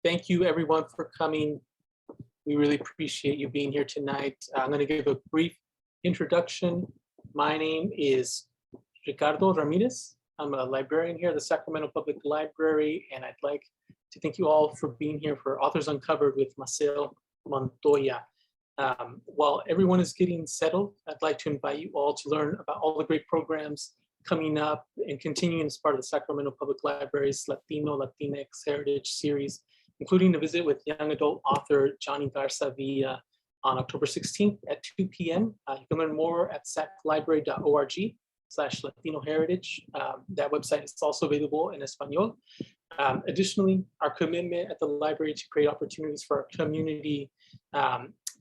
thank you everyone for coming. We really appreciate you being here tonight. I'm going to give a brief introduction. My name is Ricardo Ramirez. I'm a librarian here at the Sacramento Public Library, and I'd like to thank you all for being here for Authors Uncovered with Maceo Montoya. While everyone is getting settled, I'd like to invite you all to learn about all the great programs coming up and continuing as part of the Sacramento Public Library's Latino, Latinx Heritage Series, including a visit with young adult author Johnny Garza Villa on October 16th at 2 p.m. You can learn more at saclibrary.org/Latino Heritage. That website is also available in Espanol. Additionally, our commitment at the library to create opportunities for our community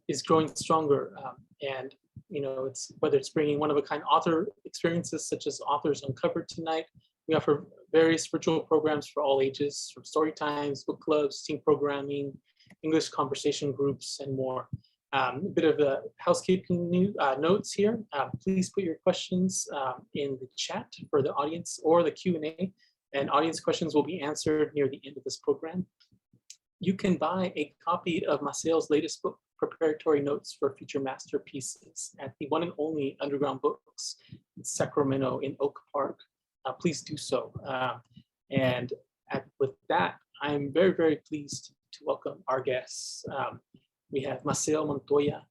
is growing stronger. And it's whether it's bringing one-of-a-kind author experiences such as Authors Uncovered tonight. We offer various virtual programs for all ages, from story times, book clubs, team programming, English conversation groups, and more. A bit of a housekeeping notes here. Please put your questions in the chat for the audience or the Q&A, and audience questions will be answered near the end of this program. You can buy a copy of Maceo's latest book, Preparatory Notes for Future Masterpieces, at the one and only Underground Books in Sacramento in Oak Park. Please do so. With that, I'm very, very pleased to welcome our guests. We have Maceo Montoya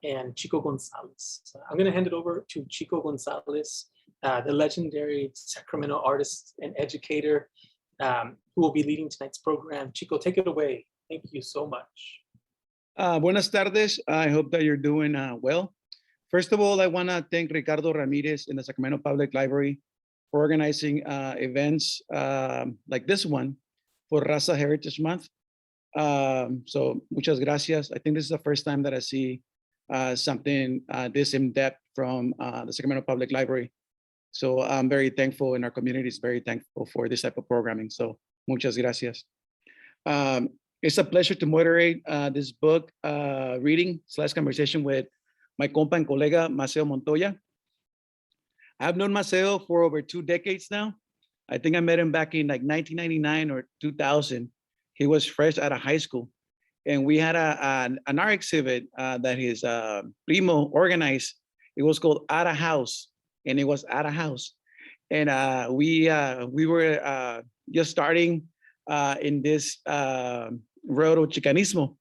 and Xico Gonzalez. I'm going to hand it over to Xico Gonzalez, the legendary Sacramento artist and educator, who will be leading tonight's program. Xico, take it away. Thank you so much. Buenas tardes. I hope that you're doing well. First of all, I want to thank Ricardo Ramirez in the Sacramento Public Library for organizing events like this one for Raza Heritage Month. So muchas gracias. I think this is the first time that I see something this in-depth from the Sacramento Public Library. So I'm very thankful, and our community is very thankful for this type of programming. So muchas gracias. It's a pleasure to moderate this book reading/conversation with my compa and colega, Maceo Montoya. I've known Maceo for over 2 decades now. I think I met him back in like 1999 or 2000. He was fresh out of high school. And we had an art exhibit that his primo organized. It was called Out of House, and it was Out of House. And we were just starting in this road of Chicanismo.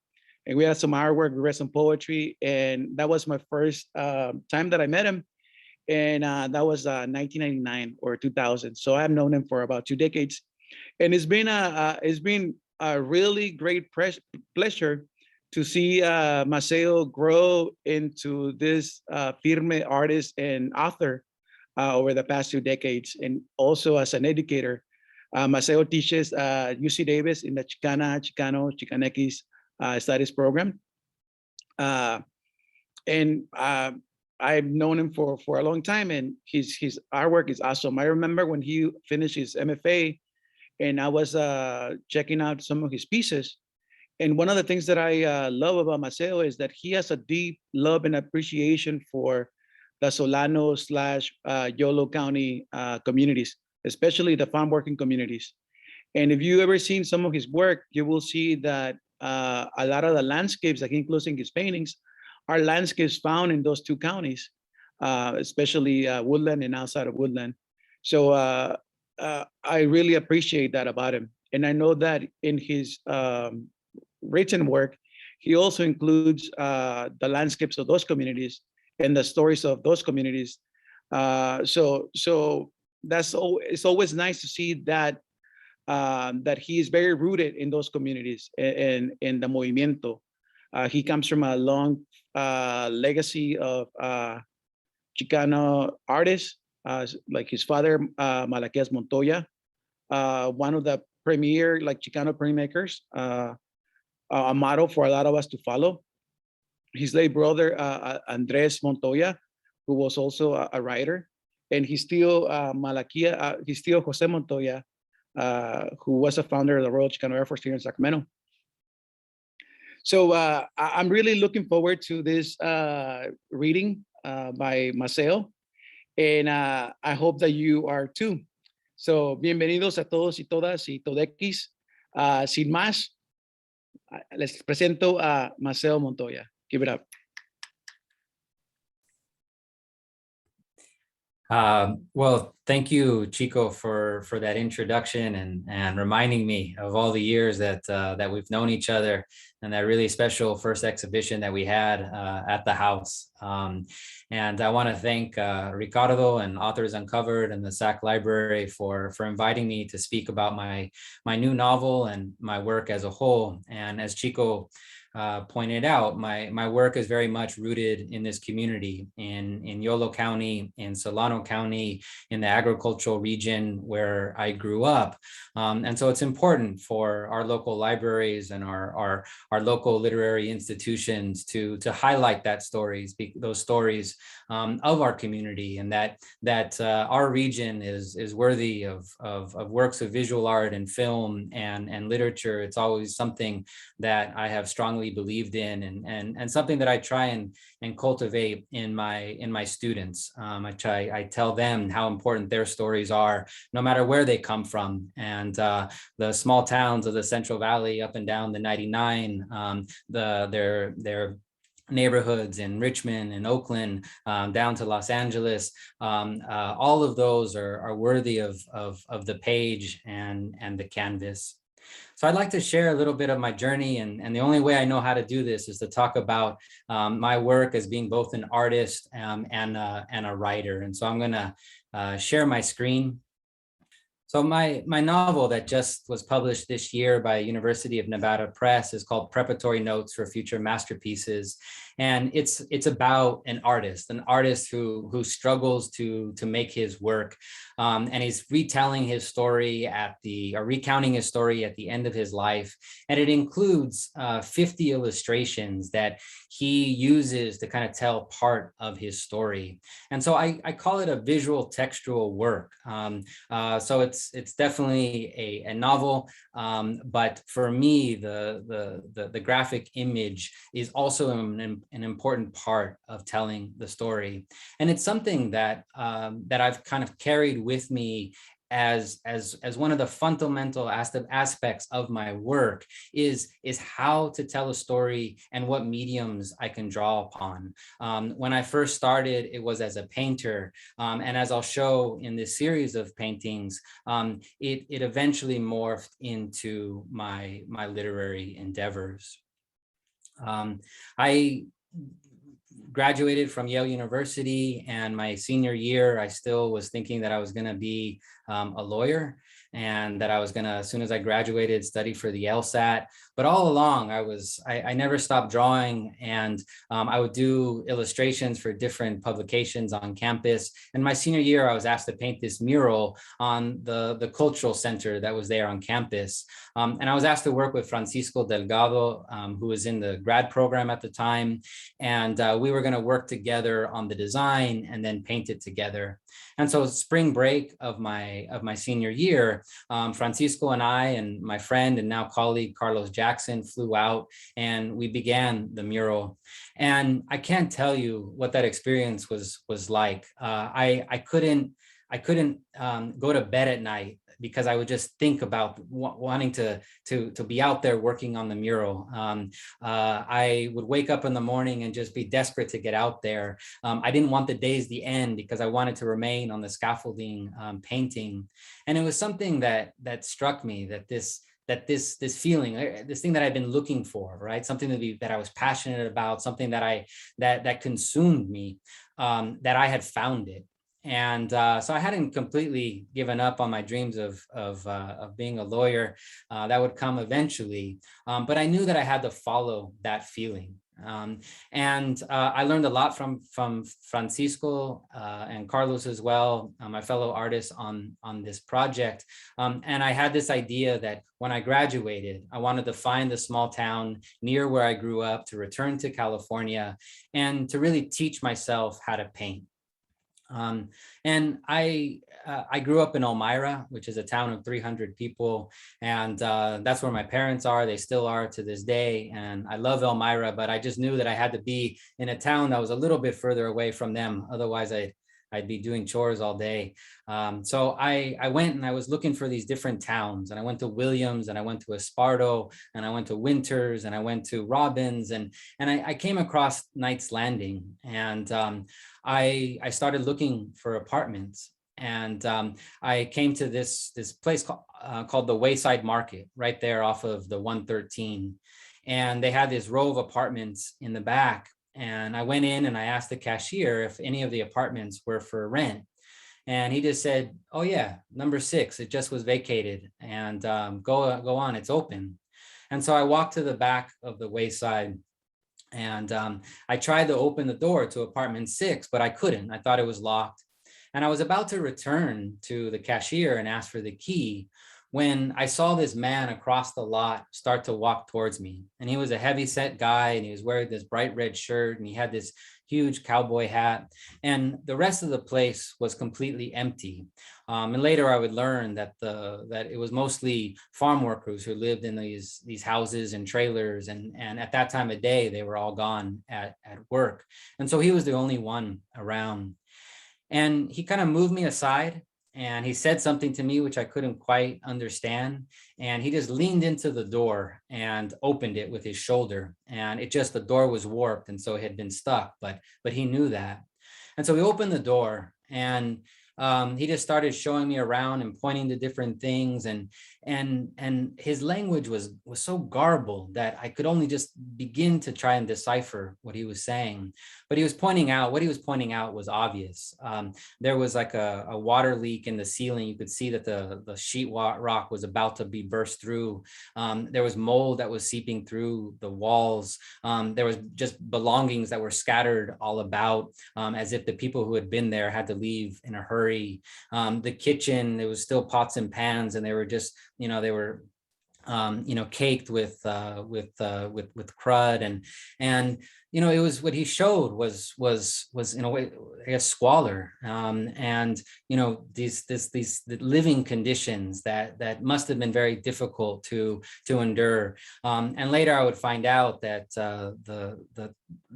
And we had some artwork, we read some poetry, and that was my first time that I met him. And that was 1999 or 2000. So I've known him for about 2 decades. And it's been a really great pleasure to see Maceo grow into this firme artist and author over the past 2 decades. And also as an educator, Maceo teaches UC Davis in the Chicanx Studies program. I've known him for a long time, and his artwork is awesome. I remember when he finished his MFA, and I was checking out some of his pieces. And one of the things that I love about Maceo is that he has a deep love and appreciation for the Solano/Yolo County communities, especially the farm working communities. And if you ever seen some of his work, you will see that a lot of the landscapes that he includes in his paintings are landscapes found in those 2 counties, especially woodland and outside of woodland. So I really appreciate that about him. And I know that in his written work, he also includes the landscapes of those communities and the stories of those communities. So it's always nice to see that that he is very rooted in those communities and in the movimiento. He comes from a long legacy of Chicano artists, like his father, Maceos Montoya, one of the premier Chicano printmakers, a model for a lot of us to follow. His late brother, Andres Montoya, who was also a writer, and he's still Jose Montoya, who was a founder of the Royal Chicano Air Force here in Sacramento. So I'm really looking forward to this reading by Maceo, and I hope that you are too. So bienvenidos a todos y todas y todequis. Sin más, Les presento a Maceo Montoya. Give it up. Well, thank you, Xico, for that introduction and reminding me of all the years that that we've known each other, and that really special first exhibition that we had at the house. And I want to thank Ricardo and Authors Uncovered and the SAC Library for inviting me to speak about my new novel and my work as a whole. And as Xico pointed out, my work is very much rooted in this community in Yolo County, in Solano County, in the agricultural region where I grew up. And so it's important for our local libraries and our local literary institutions to highlight those stories of our community, and that our region is worthy of works of visual art and film and literature. It's always something that I have strongly believed in, and something that I try and cultivate in my students. I tell them how important their stories are, no matter where they come from. And the small towns of the Central Valley up and down the 99, their neighborhoods in Richmond and Oakland, down to Los Angeles, all of those are worthy of the page and the canvas. So I'd like to share a little bit of my journey, and the only way I know how to do this is to talk about my work as being both an artist and a writer. And so I'm gonna share my screen. So my novel that just was published this year by University of Nevada Press is called Preparatory Notes for Future Masterpieces. And it's about an artist who struggles to make his work. And he's retelling his story recounting his story at the end of his life. And it includes 50 illustrations that he uses to kind of tell part of his story. And so I call it a visual textual work. So it's definitely a novel, but for me, the graphic image is also an important part of telling the story. And it's something that I've kind of carried with me as one of the fundamental aspects of my work is how to tell a story and what mediums I can draw upon. When I first started, it was as a painter, and as I'll show in this series of paintings, it eventually morphed into my literary endeavors. I graduated from Yale University, and my senior year, I still was thinking that I was going to be a lawyer, and that I was going to, as soon as I graduated, study for the LSAT. But all along, I never stopped drawing, and I would do illustrations for different publications on campus. And my senior year, I was asked to paint this mural on the cultural center that was there on campus. And I was asked to work with Francisco Delgado, who was in the grad program at the time. And we were going to work together on the design and then paint it together. And so spring break of my senior year, Francisco and I and my friend and now colleague Carlos Jackson flew out, and we began the mural. And I can't tell you what that experience was like. I couldn't go to bed at night because I would just think about wanting to be out there working on the mural. I would wake up in the morning and just be desperate to get out there. I didn't want the days to end because I wanted to remain on the scaffolding painting. And it was something that struck me, that this feeling, this thing that I've been looking for, right? Something that I was passionate about, something that consumed me, that I had found it. And so I hadn't completely given up on my dreams of being a lawyer. That would come eventually, but I knew that I had to follow that feeling. And I learned a lot from Francisco and Carlos as well, my fellow artists on this project. And I had this idea that when I graduated, I wanted to find the small town near where I grew up, to return to California and to really teach myself how to paint. And I grew up in Elmira, which is a town of 300 people. And that's where my parents are. They still are to this day. And I love Elmira, but I just knew that I had to be in a town that was a little bit further away from them. Otherwise, I'd be doing chores all day. So I went and I was looking for these different towns, and I went to Williams, and I went to Esparto, and I went to Winters, and I went to Robbins, and I came across Knights Landing, and I started looking for apartments. And I came to this place called the Wayside Market, right there off of the 113. And they had this row of apartments in the back. And I went in and I asked the cashier if any of the apartments were for rent. And he just said, oh yeah, number 6, it just was vacated, and go on, it's open. And so I walked to the back of the Wayside, and I tried to open the door to apartment 6, but I couldn't. I thought it was locked. And I was about to return to the cashier and ask for the key when I saw this man across the lot start to walk towards me. And he was a heavy set guy, and he was wearing this bright red shirt, and he had this huge cowboy hat, and the rest of the place was completely empty. And later I would learn that it was mostly farm workers who lived in these houses and trailers, and at that time of day they were all gone at work. And so he was the only one around. And he kind of moved me aside, and he said something to me which I couldn't quite understand. And he just leaned into the door and opened it with his shoulder. And the door was warped, and so it had been stuck, but he knew that. And so he opened the door, and he just started showing me around and pointing to different things, and his language was so garbled that I could only just begin to try and decipher what he was saying. But what he was pointing out was obvious. There was like a water leak in the ceiling. You could see that the sheetrock was about to be burst through. There was mold that was seeping through the walls. There was just belongings that were scattered all about, as if the people who had been there had to leave in a hurry. The kitchen, there was still pots and pans, and they were just, they were caked with crud, and it was, what he showed was in a way, I guess, squalor, and these living conditions that must have been very difficult to endure. And later I would find out that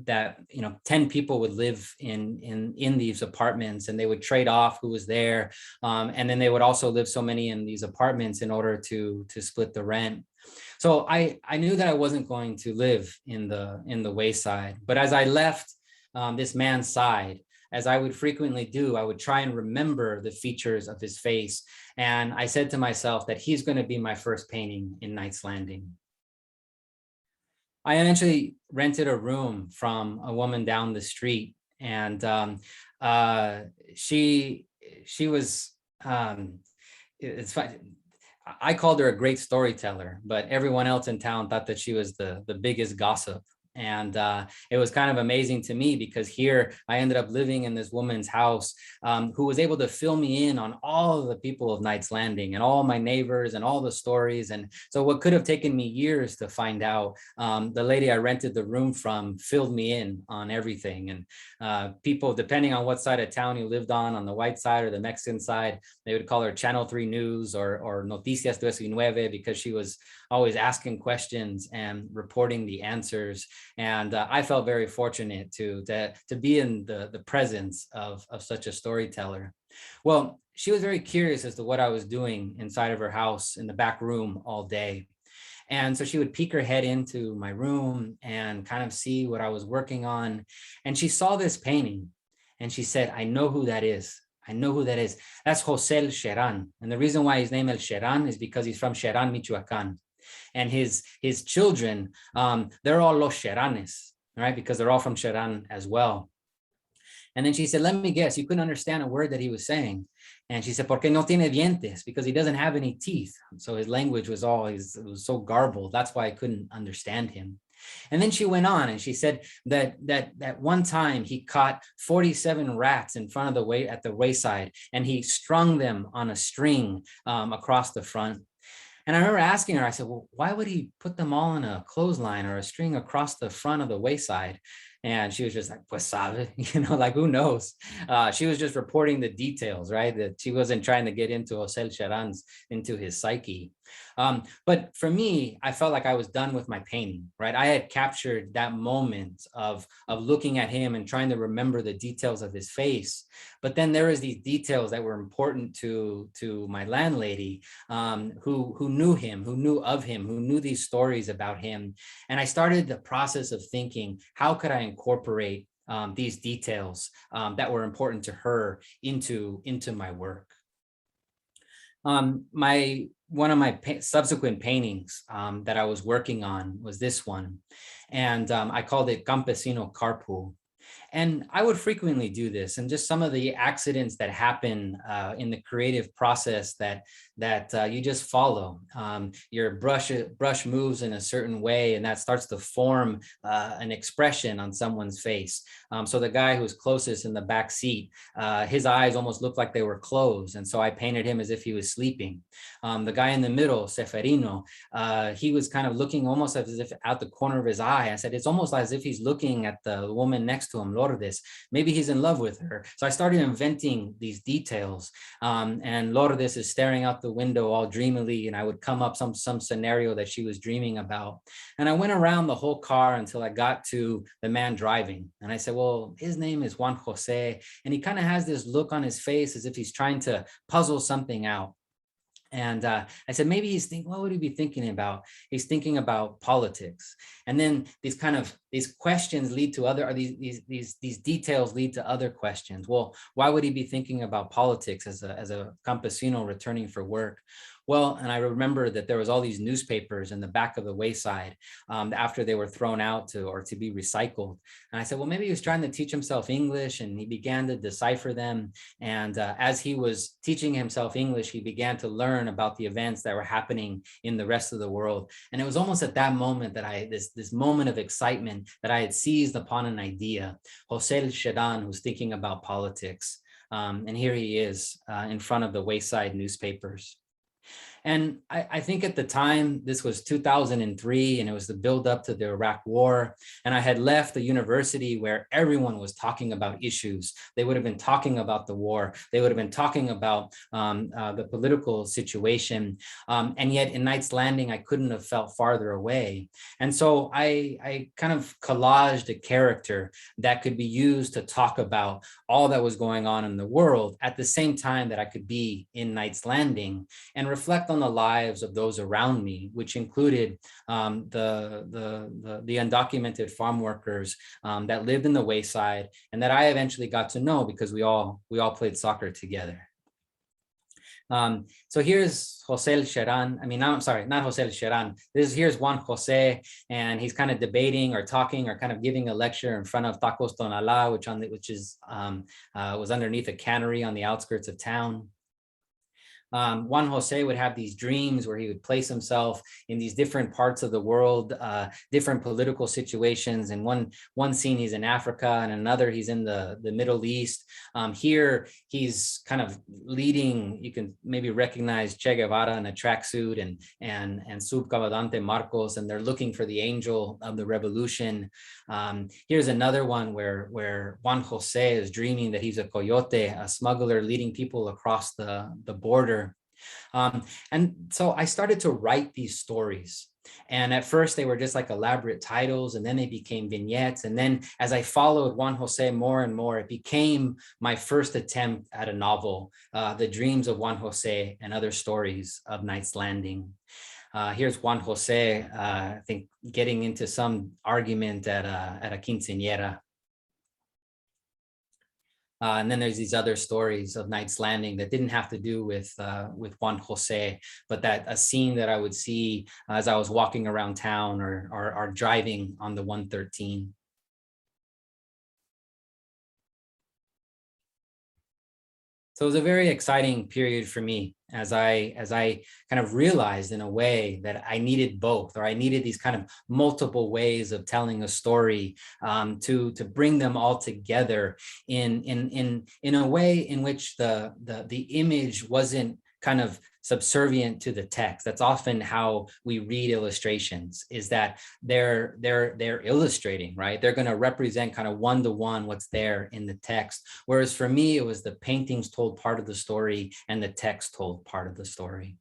that 10 people would live in these apartments, and they would trade off who was there, and then they would also live so many in these apartments in order to split the rent. So I knew that I wasn't going to live in the Wayside, but as I left this man's side, as I would frequently do, I would try and remember the features of his face, and I said to myself that he's going to be my first painting in Knights Landing. I eventually rented a room from a woman down the street, and she was, it's fine. I called her a great storyteller, but everyone else in town thought that she was the biggest gossip. And it was kind of amazing to me, because here I ended up living in this woman's house, who was able to fill me in on all of the people of Knights Landing and all my neighbors and all the stories. And so what could have taken me years to find out, the lady I rented the room from filled me in on everything. And people, depending on what side of town you lived on the white side or the Mexican side, they would call her Channel 3 News or Noticias 19, because she was always asking questions and reporting the answers. And I felt very fortunate to be in the presence of such a storyteller. Well, she was very curious as to what I was doing inside of her house in the back room all day. And so she would peek her head into my room and kind of see what I was working on. And she saw this painting, and she said, I know who that is. I know who that is. That's Jose El Cheran. And the reason why he's named El Cheran is because he's from Cheran, Michoacan. And his children, they're all Los Cheranes, right? Because they're all from Cheran as well. And then she said, let me guess, you couldn't understand a word that he was saying. And she said, ¿Por qué no tiene dientes? Because he doesn't have any teeth. So his language was it was so garbled. That's why I couldn't understand him. And then she went on and she said that one time he caught 47 rats in front of at the wayside, and he strung them on a string across the front. And I remember asking her, I said, well, why would he put them all on a clothesline or a string across the front of the wayside? And she was just like, pues sabe, like, who knows? She was just reporting the details, right? That she wasn't trying to get into José Cheran's, into his psyche. But for me, I felt like I was done with my painting, right? I had captured that moment of looking at him and trying to remember the details of his face. But then there was these details that were important to my landlady, who knew him, who knew of him, who knew these stories about him. And I started the process of thinking, how could I incorporate these details that were important to her into my work? One of my subsequent paintings that I was working on was this one, and I called it Campesino Carpool. And I would frequently do this, and just some of the accidents that happen in the creative process that you just follow. Your brush moves in a certain way, and that starts to form an expression on someone's face. So the guy who's closest in the back seat, his eyes almost looked like they were closed, and so I painted him as if he was sleeping. The guy in the middle, Seferino, he was kind of looking almost as if out the corner of his eye. I said, it's almost as if he's looking at the woman next to him, Lourdes. Maybe he's in love with her. So I started inventing these details, and Lourdes is staring out the window all dreamily, and I would come up some scenario that she was dreaming about. And I went around the whole car until I got to the man driving. And I said, well, his name is Juan Jose, and he kind of has this look on his face as if he's trying to puzzle something out. And I said, maybe he's thinking, what would he be thinking about? He's thinking about politics. And then these questions lead to other, or these details lead to other questions. Well, why would he be thinking about politics as a campesino returning for work? Well, and I remember that there was all these newspapers in the back of the wayside after they were thrown out to be recycled. And I said, well, maybe he was trying to teach himself English, and he began to decipher them. And as he was teaching himself English, he began to learn about the events that were happening in the rest of the world. And it was almost at that moment that this moment of excitement, that I had seized upon an idea. José Cheran, who's thinking about politics. And here he is in front of the wayside newspapers. And I think at the time, this was 2003, and it was the buildup to the Iraq War. And I had left a university where everyone was talking about issues. They would have been talking about the war. They would have been talking about the political situation. And yet in Knight's Landing, I couldn't have felt farther away. And so I kind of collaged a character that could be used to talk about all that was going on in the world at the same time that I could be in Knight's Landing and reflect on the lives of those around me, which included the undocumented farm workers that lived in the wayside, and that I eventually got to know because we all played soccer together. So here's José Cheran. I mean, I'm sorry, not José Cheran. Here's Juan José, and he's kind of debating or talking or kind of giving a lecture in front of Tacos Tonalá, which was underneath a cannery on the outskirts of town. Juan Jose would have these dreams where he would place himself in these different parts of the world, different political situations. In one scene, he's in Africa, and another, he's in the Middle East. Here, he's kind of leading, you can maybe recognize Che Guevara in a tracksuit and Subcomandante Marcos, and they're looking for the angel of the revolution. Here's another one where Juan Jose is dreaming that he's a coyote, a smuggler leading people across the border. And so I started to write these stories. And at first they were just like elaborate titles, and then they became vignettes. And then as I followed Juan Jose more and more, it became my first attempt at a novel, The Dreams of Juan Jose and Other Stories of Knight's Landing. Here's Juan Jose, I think, getting into some argument at a quinceañera. And then there's these other stories of Knight's Landing that didn't have to do with Juan Jose, but that a scene that I would see as I was walking around town or driving on the 113. So it was a very exciting period for me as I kind of realized in a way that I needed both, or I needed these kind of multiple ways of telling a story to bring them all together in a way in which the image wasn't kind of subservient to the text. That's often how we read illustrations, is that they're illustrating, right? They're going to represent kind of one-to-one what's there in the text. Whereas for me, it was the paintings told part of the story and the text told part of the story.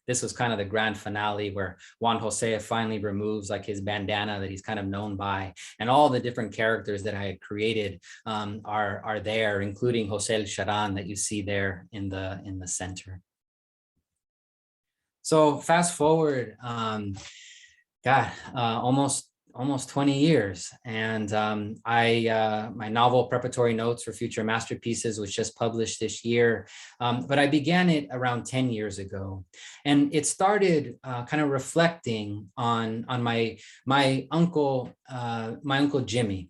This was kind of the grand finale where Juan Jose finally removes like his bandana that he's kind of known by, and all the different characters that I had created are there, including Jose El Charan that you see there in the center. So fast forward, almost 20 years. And my novel Preparatory Notes for Future Masterpieces was just published this year. But I began it around 10 years ago. And it started kind of reflecting on my uncle Jimmy.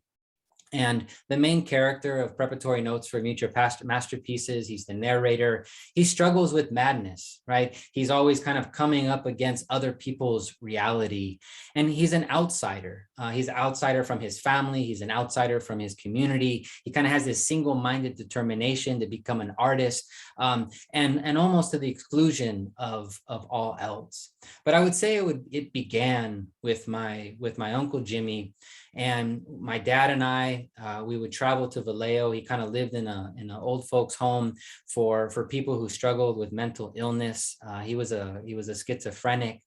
And the main character of Preparatory Notes for Future Masterpieces, he's the narrator. He struggles with madness, right? He's always kind of coming up against other people's reality. And he's an outsider. He's an outsider from his family. He's an outsider from his community. He kind of has this single-minded determination to become an artist, and almost to the exclusion of all else. But I would say it began with my Uncle Jimmy. And my dad and I, we would travel to Vallejo. He kind of lived in an old folks home for people who struggled with mental illness. He was a schizophrenic,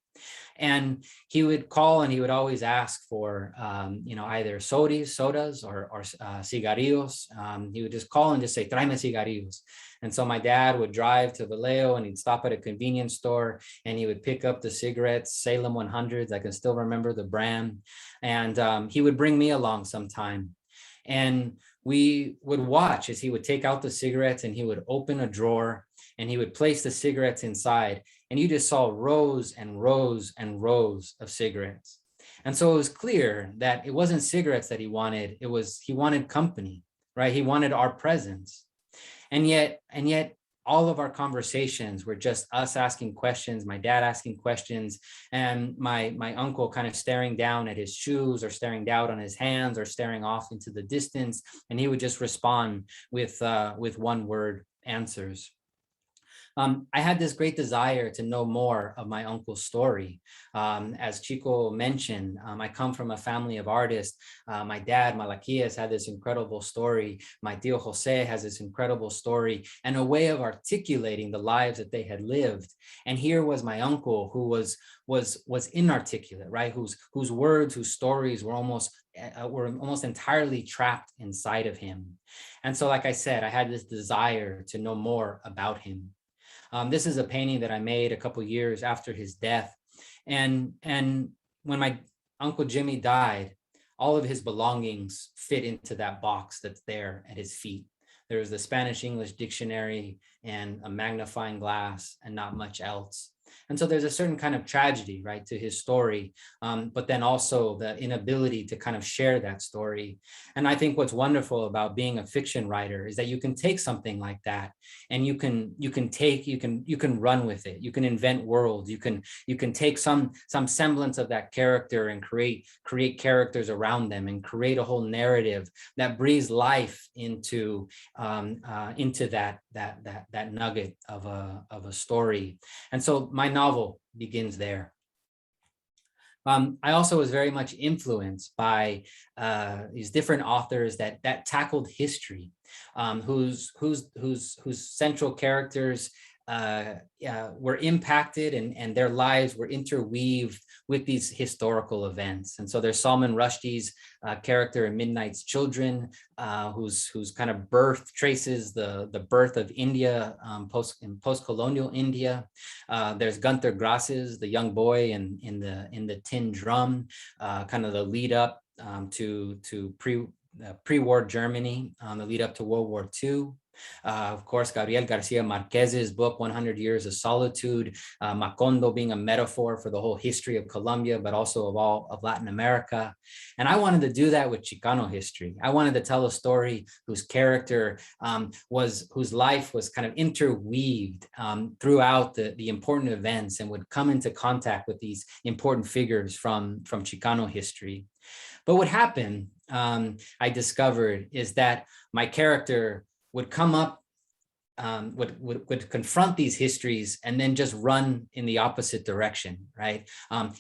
and he would call and he would always ask for, either sodas or cigarrillos. He would just call and just say, "Tráeme cigarrillos." And so my dad would drive to Vallejo and he'd stop at a convenience store and he would pick up the cigarettes, Salem 100s. I can still remember the brand. And he would bring me along sometime. And we would watch as he would take out the cigarettes and he would open a drawer and he would place the cigarettes inside. And you just saw rows and rows and rows of cigarettes. And so it was clear that it wasn't cigarettes that he wanted. He wanted company, right? He wanted our presence. And yet all of our conversations were just us asking questions, my dad asking questions, and my uncle kind of staring down at his shoes or staring down on his hands or staring off into the distance. And he would just respond with one word answers. I had this great desire to know more of my uncle's story. As Xico mentioned, I come from a family of artists. My dad, Malaquias, had this incredible story. My tío Jose has this incredible story and a way of articulating the lives that they had lived. And here was my uncle who was inarticulate, right? Whose words, whose stories were almost entirely trapped inside of him. And so, like I said, I had this desire to know more about him. This is a painting that I made a couple years after his death. And when my Uncle Jimmy died, all of his belongings fit into that box that's there at his feet. There was the Spanish-English dictionary and a magnifying glass and not much else. And so there's a certain kind of tragedy, right, to his story, but then also the inability to kind of share that story. And I think what's wonderful about being a fiction writer is that you can take something like that and you can run with it. You can invent worlds. You can take some semblance of that character and create characters around them and create a whole narrative that breathes life into that nugget of a story. And so my novel begins there. I also was very much influenced by these different authors that tackled history, whose central characters were impacted and their lives were interweaved with these historical events. And so there's Salman Rushdie's character in Midnight's Children, whose kind of birth traces the birth of India in post-colonial India. There's Gunter Grass's The Young Boy in the Tin Drum, kind of the lead up to pre-war Germany, the lead up to World War II. Of course, Gabriel Garcia Marquez's book, 100 Years of Solitude, Macondo being a metaphor for the whole history of Colombia, but also of all of Latin America. And I wanted to do that with Chicano history. I wanted to tell a story whose character whose life was kind of interweaved throughout the important events and would come into contact with these important figures from Chicano history. But what happened, I discovered, is that my character would come up would confront these histories and then just run in the opposite direction, right?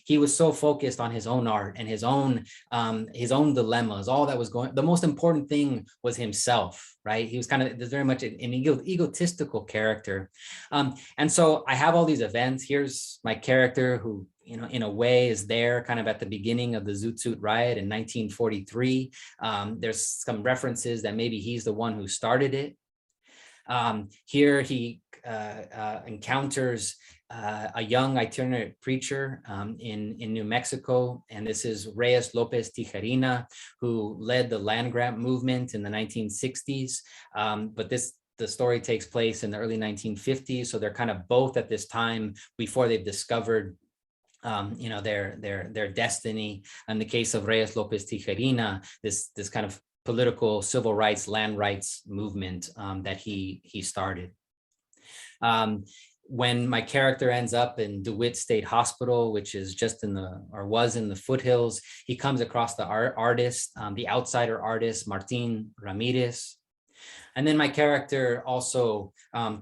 He was so focused on his own art and his own dilemmas, all that was going. The most important thing was himself, right? He was kind of very much an egotistical character, and so I have all these events. Here's my character who, you know, in a way is there kind of at the beginning of the Zoot Suit riot in 1943. There's some references that maybe he's the one who started it. Here he encounters a young itinerant preacher in New Mexico, and this is Reyes Lopez Tijerina, who led the land grant movement in the 1960s. But the story takes place in the early 1950s, so they're kind of both at this time before they've discovered you know, their destiny. In the case of Reyes Lopez Tijerina, this kind of political civil rights, land rights movement that he started. When my character ends up in DeWitt State Hospital, which is just was in the foothills, he comes across the artist, the outsider artist, Martin Ramirez. And then my character also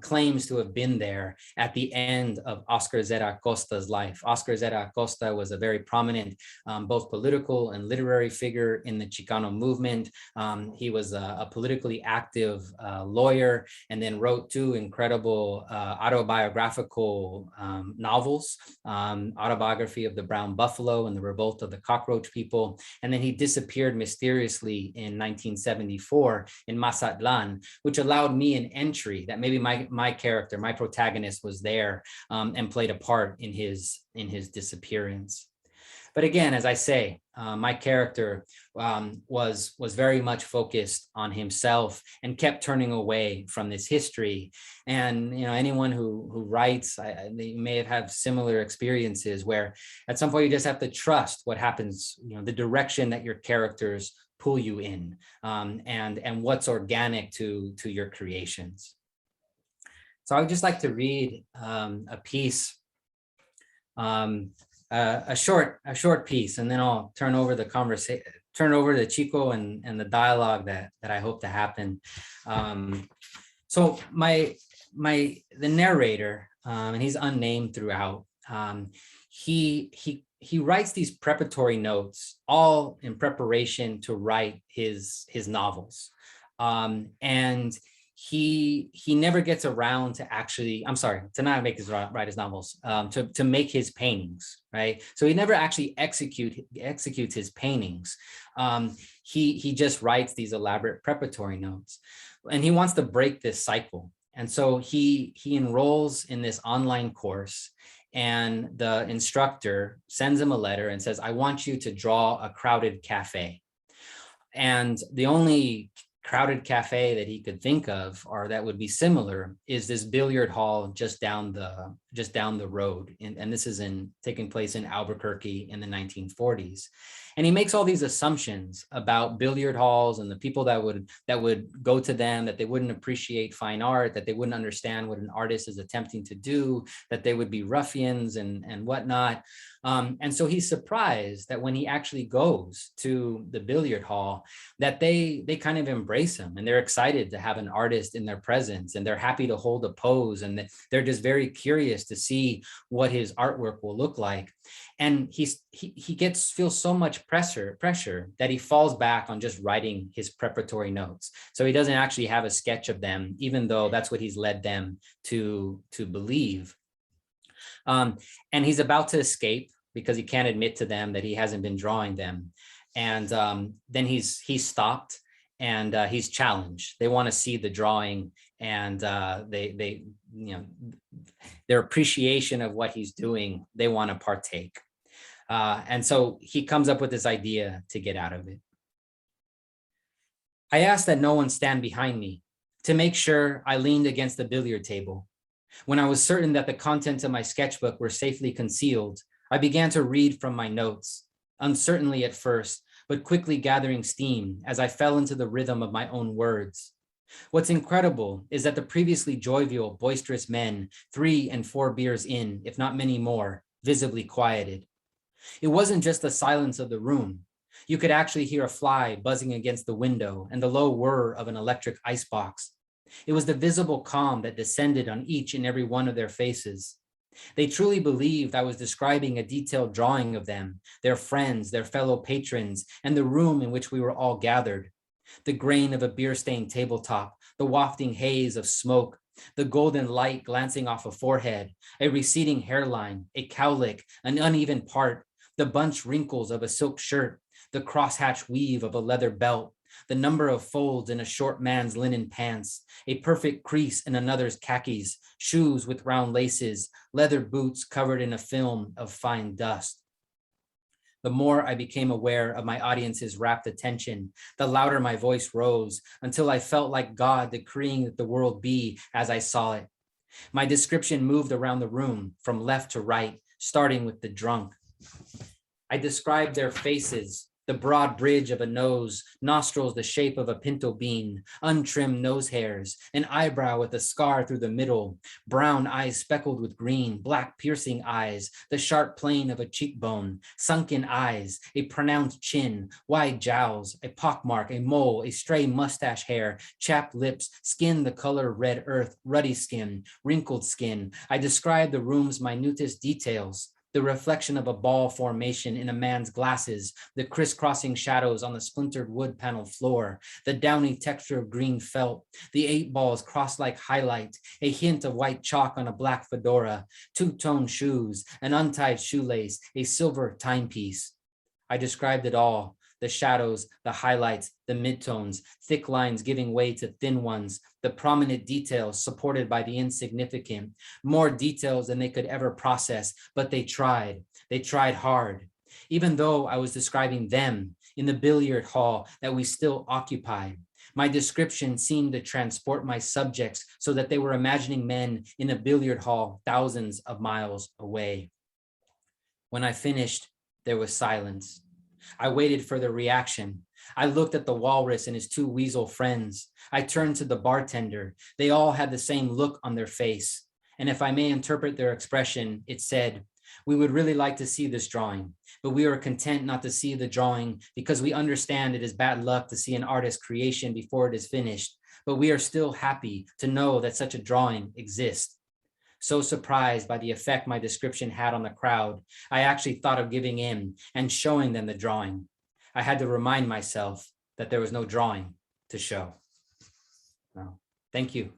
claims to have been there at the end of Oscar Zeta Acosta's life. Oscar Zeta Acosta was a very prominent both political and literary figure in the Chicano movement. He was a politically active lawyer, and then wrote two incredible autobiographical novels, Autobiography of the Brown Buffalo and The Revolt of the Cockroach People. And then he disappeared mysteriously in 1974 in Mazatlan, which allowed me an entry that maybe my character, my protagonist, was there and played a part in his disappearance. But again, as I say, my character was very much focused on himself and kept turning away from this history. And you know, anyone who writes, they may have had similar experiences where at some point you just have to trust what happens, you know, the direction that your characters pull you in, and what's organic to your creations. So I would just like to read a piece, a short piece, and then I'll turn over the conversation, turn over to Xico and the dialogue that I hope to happen. So the narrator, and he's unnamed throughout, he writes these preparatory notes all in preparation to write his novels. And he never gets around to actually, I'm sorry, to not make write his novels, to make his paintings, right? So he never actually executes his paintings. He just writes these elaborate preparatory notes, and he wants to break this cycle. And so he enrolls in this online course, and the instructor sends him a letter and says, I want you to draw a crowded cafe. And the only crowded cafe that he could think of, or that would be similar, is this billiard hall just down the road. And this is taking place in Albuquerque in the 1940s. And he makes all these assumptions about billiard halls and the people that would go to them, that they wouldn't appreciate fine art, that they wouldn't understand what an artist is attempting to do, that they would be ruffians and whatnot. And so he's surprised that when he actually goes to the billiard hall, that they kind of embrace him, and they're excited to have an artist in their presence, and they're happy to hold a pose, and they're just very curious to see what his artwork will look like. And he feels so much pressure that he falls back on just writing his preparatory notes. So he doesn't actually have a sketch of them, even though that's what he's led them to believe. And he's about to escape because he can't admit to them that he hasn't been drawing them. And then he's stopped, and he's challenged. They want to see the drawing, and they you know, their appreciation of what he's doing, they want to partake. And so he comes up with this idea to get out of it. I asked that no one stand behind me. To make sure, I leaned against the billiard table. When I was certain that the contents of my sketchbook were safely concealed, I began to read from my notes, uncertainly at first, but quickly gathering steam as I fell into the rhythm of my own words. What's incredible is that the previously jovial, boisterous men, 3 and 4 beers in, if not many more, visibly quieted. It wasn't just the silence of the room. You could actually hear a fly buzzing against the window and the low whir of an electric icebox, It was the visible calm that descended on each and every one of their faces. They truly believed I was describing a detailed drawing of them, their friends, their fellow patrons, and the room in which we were all gathered. The grain of a beer-stained tabletop, the wafting haze of smoke, the golden light glancing off a forehead, a receding hairline, a cowlick, an uneven part, the bunched wrinkles of a silk shirt, the crosshatch weave of a leather belt, the number of folds in a short man's linen pants, a perfect crease in another's khakis, shoes with round laces, leather boots covered in a film of fine dust. The more I became aware of my audience's rapt attention, the louder my voice rose until I felt like God decreeing that the world be as I saw it. My description moved around the room from left to right, starting with the drunk. I described their faces, the broad bridge of a nose, nostrils the shape of a pinto bean, untrimmed nose hairs, an eyebrow with a scar through the middle, brown eyes speckled with green, black piercing eyes, the sharp plane of a cheekbone, sunken eyes, a pronounced chin, wide jowls, a pockmark, a mole, a stray mustache hair, chapped lips, skin the color red earth, ruddy skin, wrinkled skin. I described the room's minutest details. The reflection of a ball formation in a man's glasses, the crisscrossing shadows on the splintered wood panel floor, the downy texture of green felt, the 8 balls crossed like highlight, a hint of white chalk on a black fedora, two-tone shoes, an untied shoelace, a silver timepiece. I described it all. The shadows, the highlights, the midtones, thick lines giving way to thin ones, the prominent details supported by the insignificant, more details than they could ever process, but they tried hard. Even though I was describing them in the billiard hall that we still occupied, my description seemed to transport my subjects so that they were imagining men in a billiard hall thousands of miles away. When I finished, there was silence. I waited for the reaction. I looked at the walrus and his 2 weasel friends. I turned to the bartender. They all had the same look on their face. And if I may interpret their expression, it said, "We would really like to see this drawing, but we are content not to see the drawing because we understand it is bad luck to see an artist's creation before it is finished, but we are still happy to know that such a drawing exists." So surprised by the effect my description had on the crowd, I actually thought of giving in and showing them the drawing. I had to remind myself that there was no drawing to show. No. Thank you.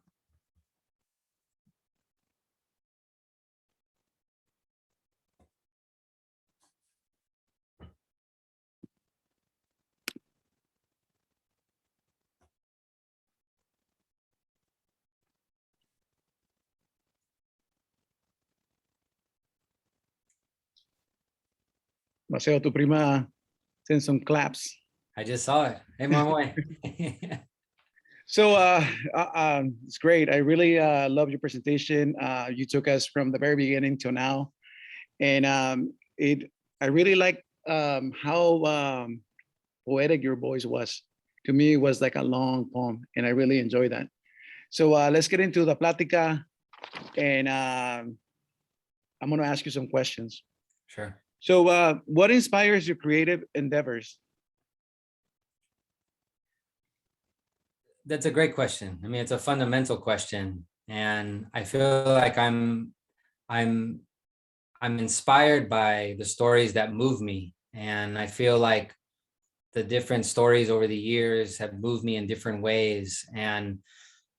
Maceo, tu prima sent some claps. I just saw it. Hey, Mama. So it's great. I really love your presentation. You took us from the very beginning till now. And I really like how poetic your voice was. To me, it was like a long poem, and I really enjoy that. So let's get into the plática, and I'm going to ask you some questions. Sure. So what inspires your creative endeavors? That's a great question. I mean, it's a fundamental question, and I feel like I'm inspired by the stories that move me, and I feel like the different stories over the years have moved me in different ways. And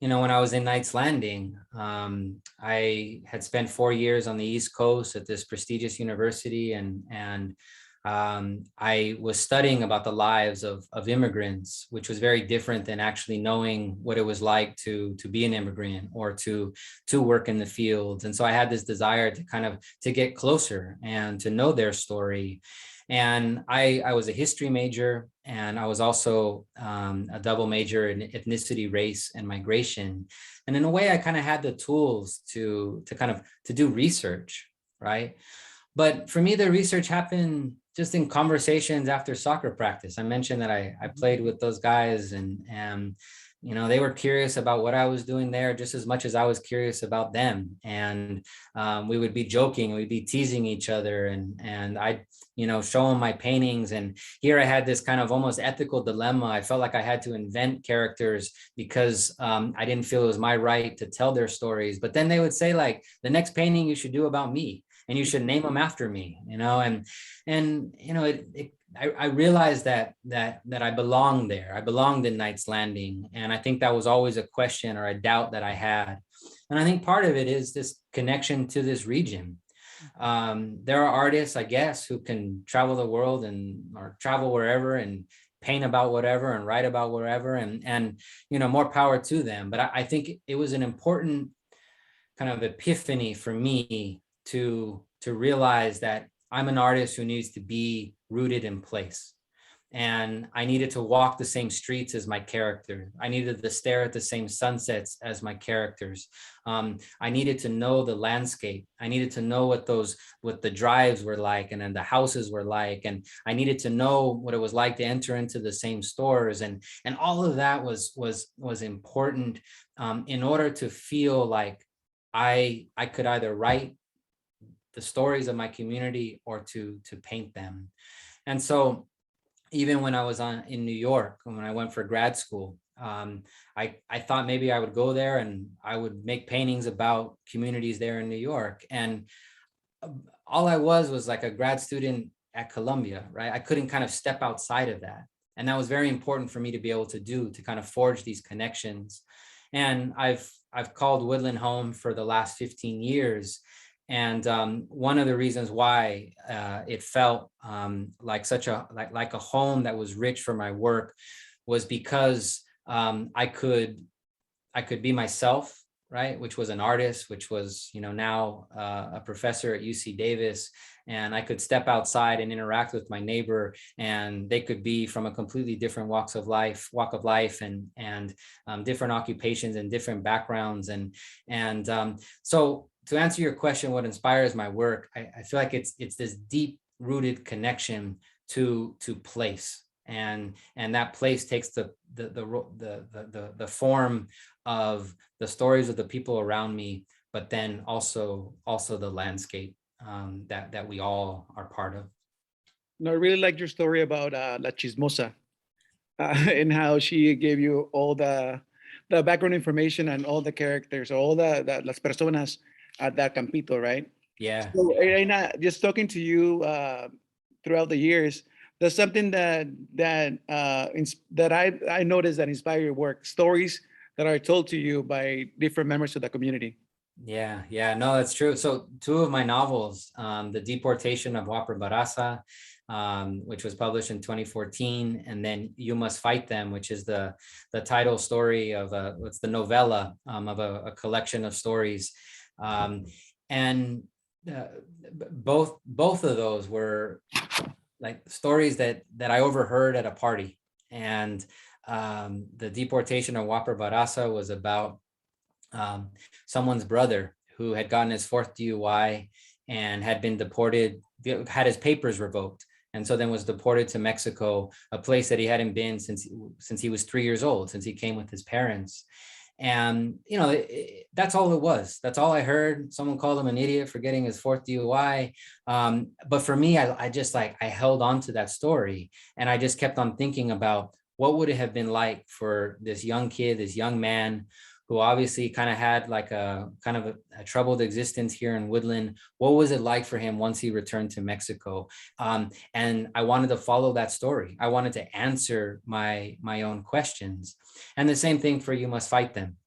you know, when I was in Knights Landing, I had spent 4 years on the East Coast at this prestigious university, and I was studying about the lives of immigrants, which was very different than actually knowing what it was like to be an immigrant or to work in the fields. And so I had this desire to kind of to get closer and to know their story. And I was a history major, and I was also a double major in ethnicity, race, and migration. And in a way, I kind of had the tools to do research, right? But for me, the research happened just in conversations after soccer practice. I mentioned that I played with those guys, and they were curious about what I was doing there just as much as I was curious about them. And we would be joking, we'd be teasing each other, and I'd, show them my paintings. And here I had this kind of almost ethical dilemma. I felt like I had to invent characters because I didn't feel it was my right to tell their stories. But then they would say, like, the next painting you should do about me, and you should name them after me, I realized that I belonged there. I belonged in Knight's Landing. And I think that was always a question or a doubt that I had. And I think part of it is this connection to this region. There are artists, I guess, who can travel the world or travel wherever and paint about whatever and write about wherever, and more power to them. But I think it was an important kind of epiphany for me to realize that I'm an artist who needs to be rooted in place. And I needed to walk the same streets as my character. I needed to stare at the same sunsets as my characters. I needed to know the landscape. I needed to know what the drives were like, and then the houses were like. And I needed to know what it was like to enter into the same stores. And all of that was important in order to feel like I could either write the stories of my community or to paint them. And so even when I was in New York, when I went for grad school, I thought maybe I would go there and I would make paintings about communities there in New York. And all I was like a grad student at Columbia, right? I couldn't kind of step outside of that. And that was very important for me to be able to do, to kind of forge these connections. And I've called Woodland home for the last 15 years. And one of the reasons why it felt like a home that was rich for my work was because I could be myself, right? Which was an artist, which was now a professor at UC Davis, and I could step outside and interact with my neighbor, and they could be from a completely different walk of life, and different occupations and different backgrounds, and so. To answer your question, what inspires my work, I feel like it's this deep rooted connection to place, and that place takes the form of the stories of the people around me, but then also the landscape that we all are part of. No, I really like your story about La Chismosa and how she gave you all the background information and all the characters, all the las personas at that campito, right? Yeah. So, Reina, just talking to you throughout the years, there's something that I noticed that inspire your work, stories that are told to you by different members of the community. Yeah, no, that's true. So two of my novels, The Deportation of Wopper Barraza, which was published in 2014, and then You Must Fight Them, which is the title story of it's the novella of a collection of stories. And both of those were like stories that I overheard at a party. And The Deportation of Wopper Barraza was about someone's brother who had gotten his fourth DUI and had been deported, had his papers revoked, and so then was deported to Mexico, a place that he hadn't been since he was 3 years old, since he came with his parents. And that's all it was. That's all I heard. Someone called him an idiot for getting his fourth DUI. But for me, I just I held on to that story, and I just kept on thinking about what would it have been like for this young kid, this young man, who obviously kind of had like a kind of a troubled existence here in Woodland. What was it like for him once he returned to Mexico? And I wanted to follow that story. I wanted to answer my own questions. And the same thing for You Must Fight Them.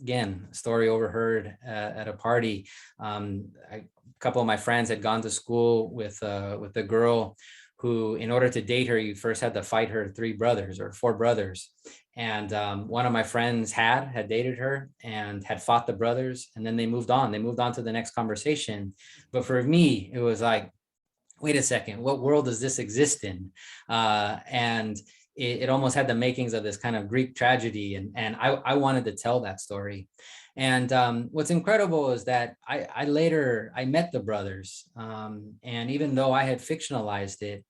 Again, story overheard at a party. A couple of my friends had gone to school with a girl who, in order to date her, you first had to fight her 3 brothers or 4 brothers. And one of my friends had dated her and had fought the brothers, and then they moved on. They moved on to the next conversation. But for me, it was like, wait a second, what world does this exist in? And it almost had the makings of this kind of Greek tragedy. And I wanted to tell that story. And what's incredible is that I later met the brothers. And even though I had fictionalized it,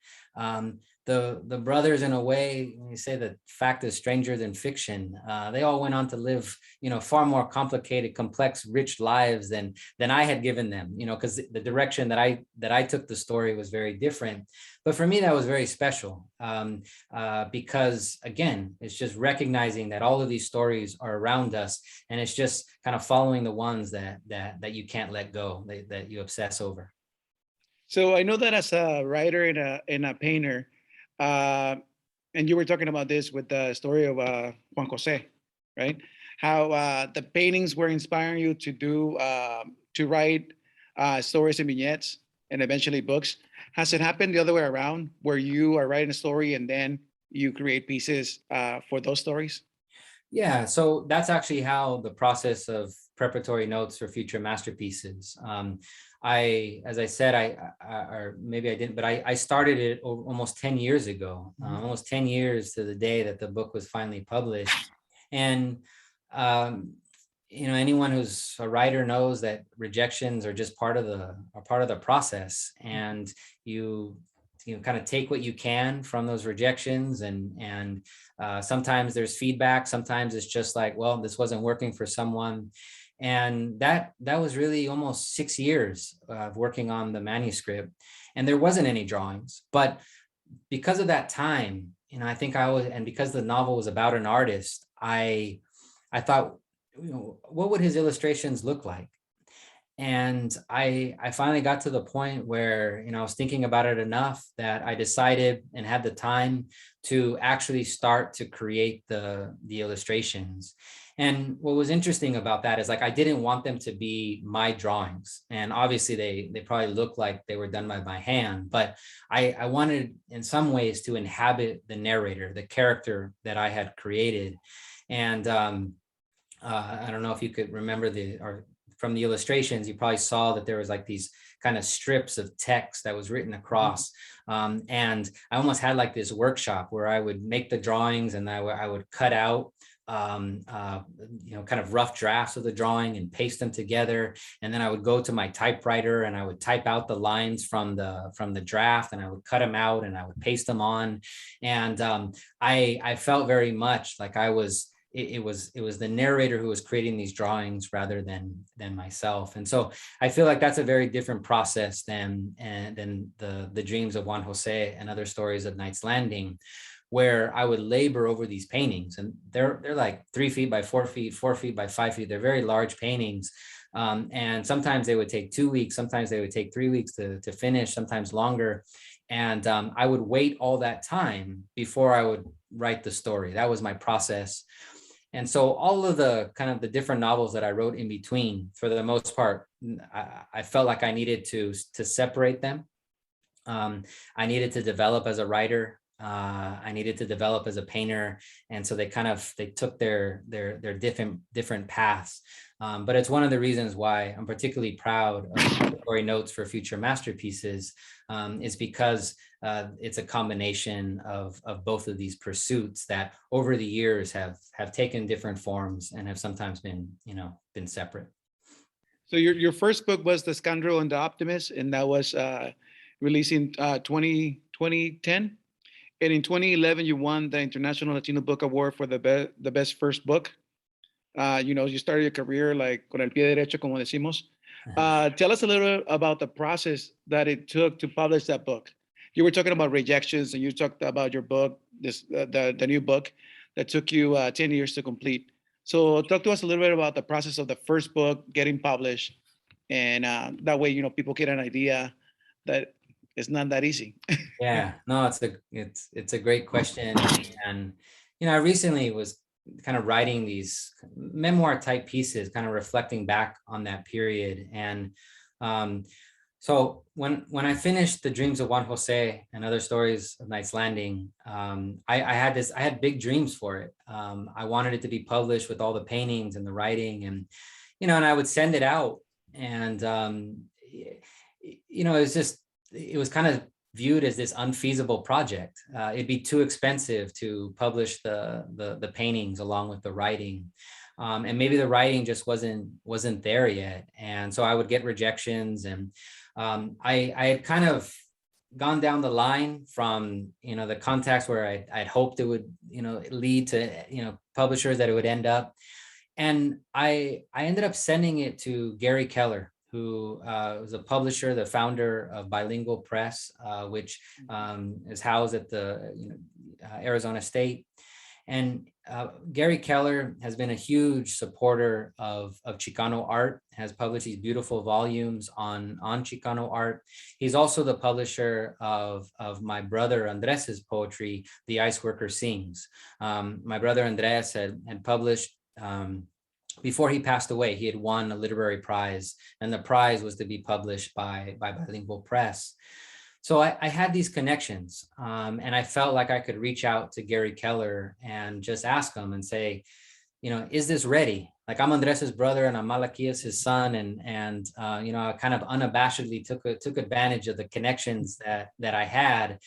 The brothers, in a way, when you say that fact is stranger than fiction, they all went on to live, far more complicated, complex, rich lives than I had given them, because the direction that I took the story was very different. But for me, that was very special, because again, it's just recognizing that all of these stories are around us, and it's just kind of following the ones that you can't let go, that you obsess over. So I know that as a writer and a painter, and you were talking about this with the story of Juan Jose, right? How the paintings were inspiring you to write stories and vignettes and eventually books. Has it happened the other way around, where you are writing a story and then you create pieces for those stories? Yeah, so that's actually how the process of preparatory notes for future masterpieces. As I said, or maybe I didn't, but I started it almost 10 years ago, almost 10 years to the day that the book was finally published. And, anyone who's a writer knows that rejections are just part of the process. And you kind of take what you can from those rejections, and sometimes there's feedback. Sometimes it's just like, well, this wasn't working for someone. And that was really almost 6 years of working on the manuscript, and there wasn't any drawings. But because of that time, I think and because the novel was about an artist, I thought, what would his illustrations look like? And I finally got to the point where, I was thinking about it enough that I decided and had the time to actually start to create the illustrations. And what was interesting about that is, like, I didn't want them to be my drawings. And obviously they probably look like they were done by my hand, but I wanted in some ways to inhabit the narrator, the character that I had created. And I don't know if you could remember from the illustrations, you probably saw that there was like these kind of strips of text that was written across. And I almost had like this workshop where I would make the drawings, and I would cut out kind of rough drafts of the drawing and paste them together. And then I would go to my typewriter and I would type out the lines from the draft, and I would cut them out and I would paste them on. And I felt very much like it was the narrator who was creating these drawings rather than myself. And so I feel like that's a very different process than the dreams of Juan Jose and other stories of Knight's Landing, where I would labor over these paintings. And they're like 3 feet by 4 feet, 4 feet by 5 feet. They're very large paintings. And sometimes they would take 2 weeks. Sometimes they would take 3 weeks to finish, sometimes longer. And I would wait all that time before I would write the story. That was my process. And so all of the kind of the different novels that I wrote in between, for the most part, I felt like I needed to separate them. I needed to develop as a writer. I needed to develop as a painter. And so they took their different paths. But it's one of the reasons why I'm particularly proud of Preparatory Notes for Future Masterpieces, is because it's a combination of both of these pursuits that over the years have taken different forms and have sometimes been separate. So your first book was The Scoundrel and the Optimist, and that was released in 2010. And in 2011, you won the International Latino Book Award for the best first book. You started your career like con el pie derecho, como decimos. Tell us a little bit about the process that it took to publish that book. You were talking about rejections, and you talked about your book, the new book that took you 10 years to complete. So talk to us a little bit about the process of the first book getting published, and that way, people get an idea that it's not that easy. Yeah, no, it's a great question. And, I recently was kind of writing these memoir type pieces, kind of reflecting back on that period. And so when I finished The Dreams of Juan Jose and Other Stories of Knight's Landing, I had big dreams for it. I wanted it to be published with all the paintings and the writing, and, and I would send it out. And, it was kind of viewed as this unfeasible project. It'd be too expensive to publish the paintings along with the writing. And maybe the writing just wasn't there yet. And so I would get rejections. And I had kind of, gone down the line from, the contacts where I'd hoped it would, lead to, publishers that it would end up. And I ended up sending it to Gary Keller, who was a publisher, the founder of Bilingual Press, which is housed at the Arizona State. And Gary Keller has been a huge supporter of Chicano art, has published these beautiful volumes on Chicano art. He's also the publisher of my brother Andres's poetry, The Ice Worker Sings. My brother Andres had published, before he passed away, he had won a literary prize, and the prize was to be published by Bilingual Press. So I had these connections, and I felt like I could reach out to Gary Keller and just ask him and say, is this ready? Like, I'm Andres's brother and I'm Malaquias, his son, and I kind of unabashedly took advantage of the connections that I had.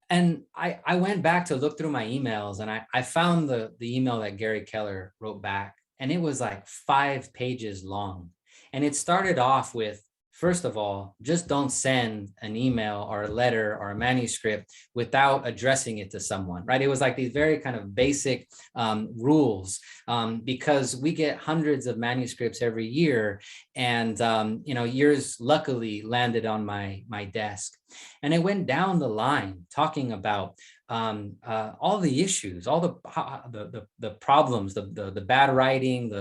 And I went back to look through my emails, and I found the email that Gary Keller wrote back, and it was like 5 pages long. And it started off with, first of all, just don't send an email or a letter or a manuscript without addressing it to someone, right? It was like these very kind of basic rules, because we get hundreds of manuscripts every year, and yours luckily landed on my desk. And it went down the line talking about all the issues, all the problems, the bad writing,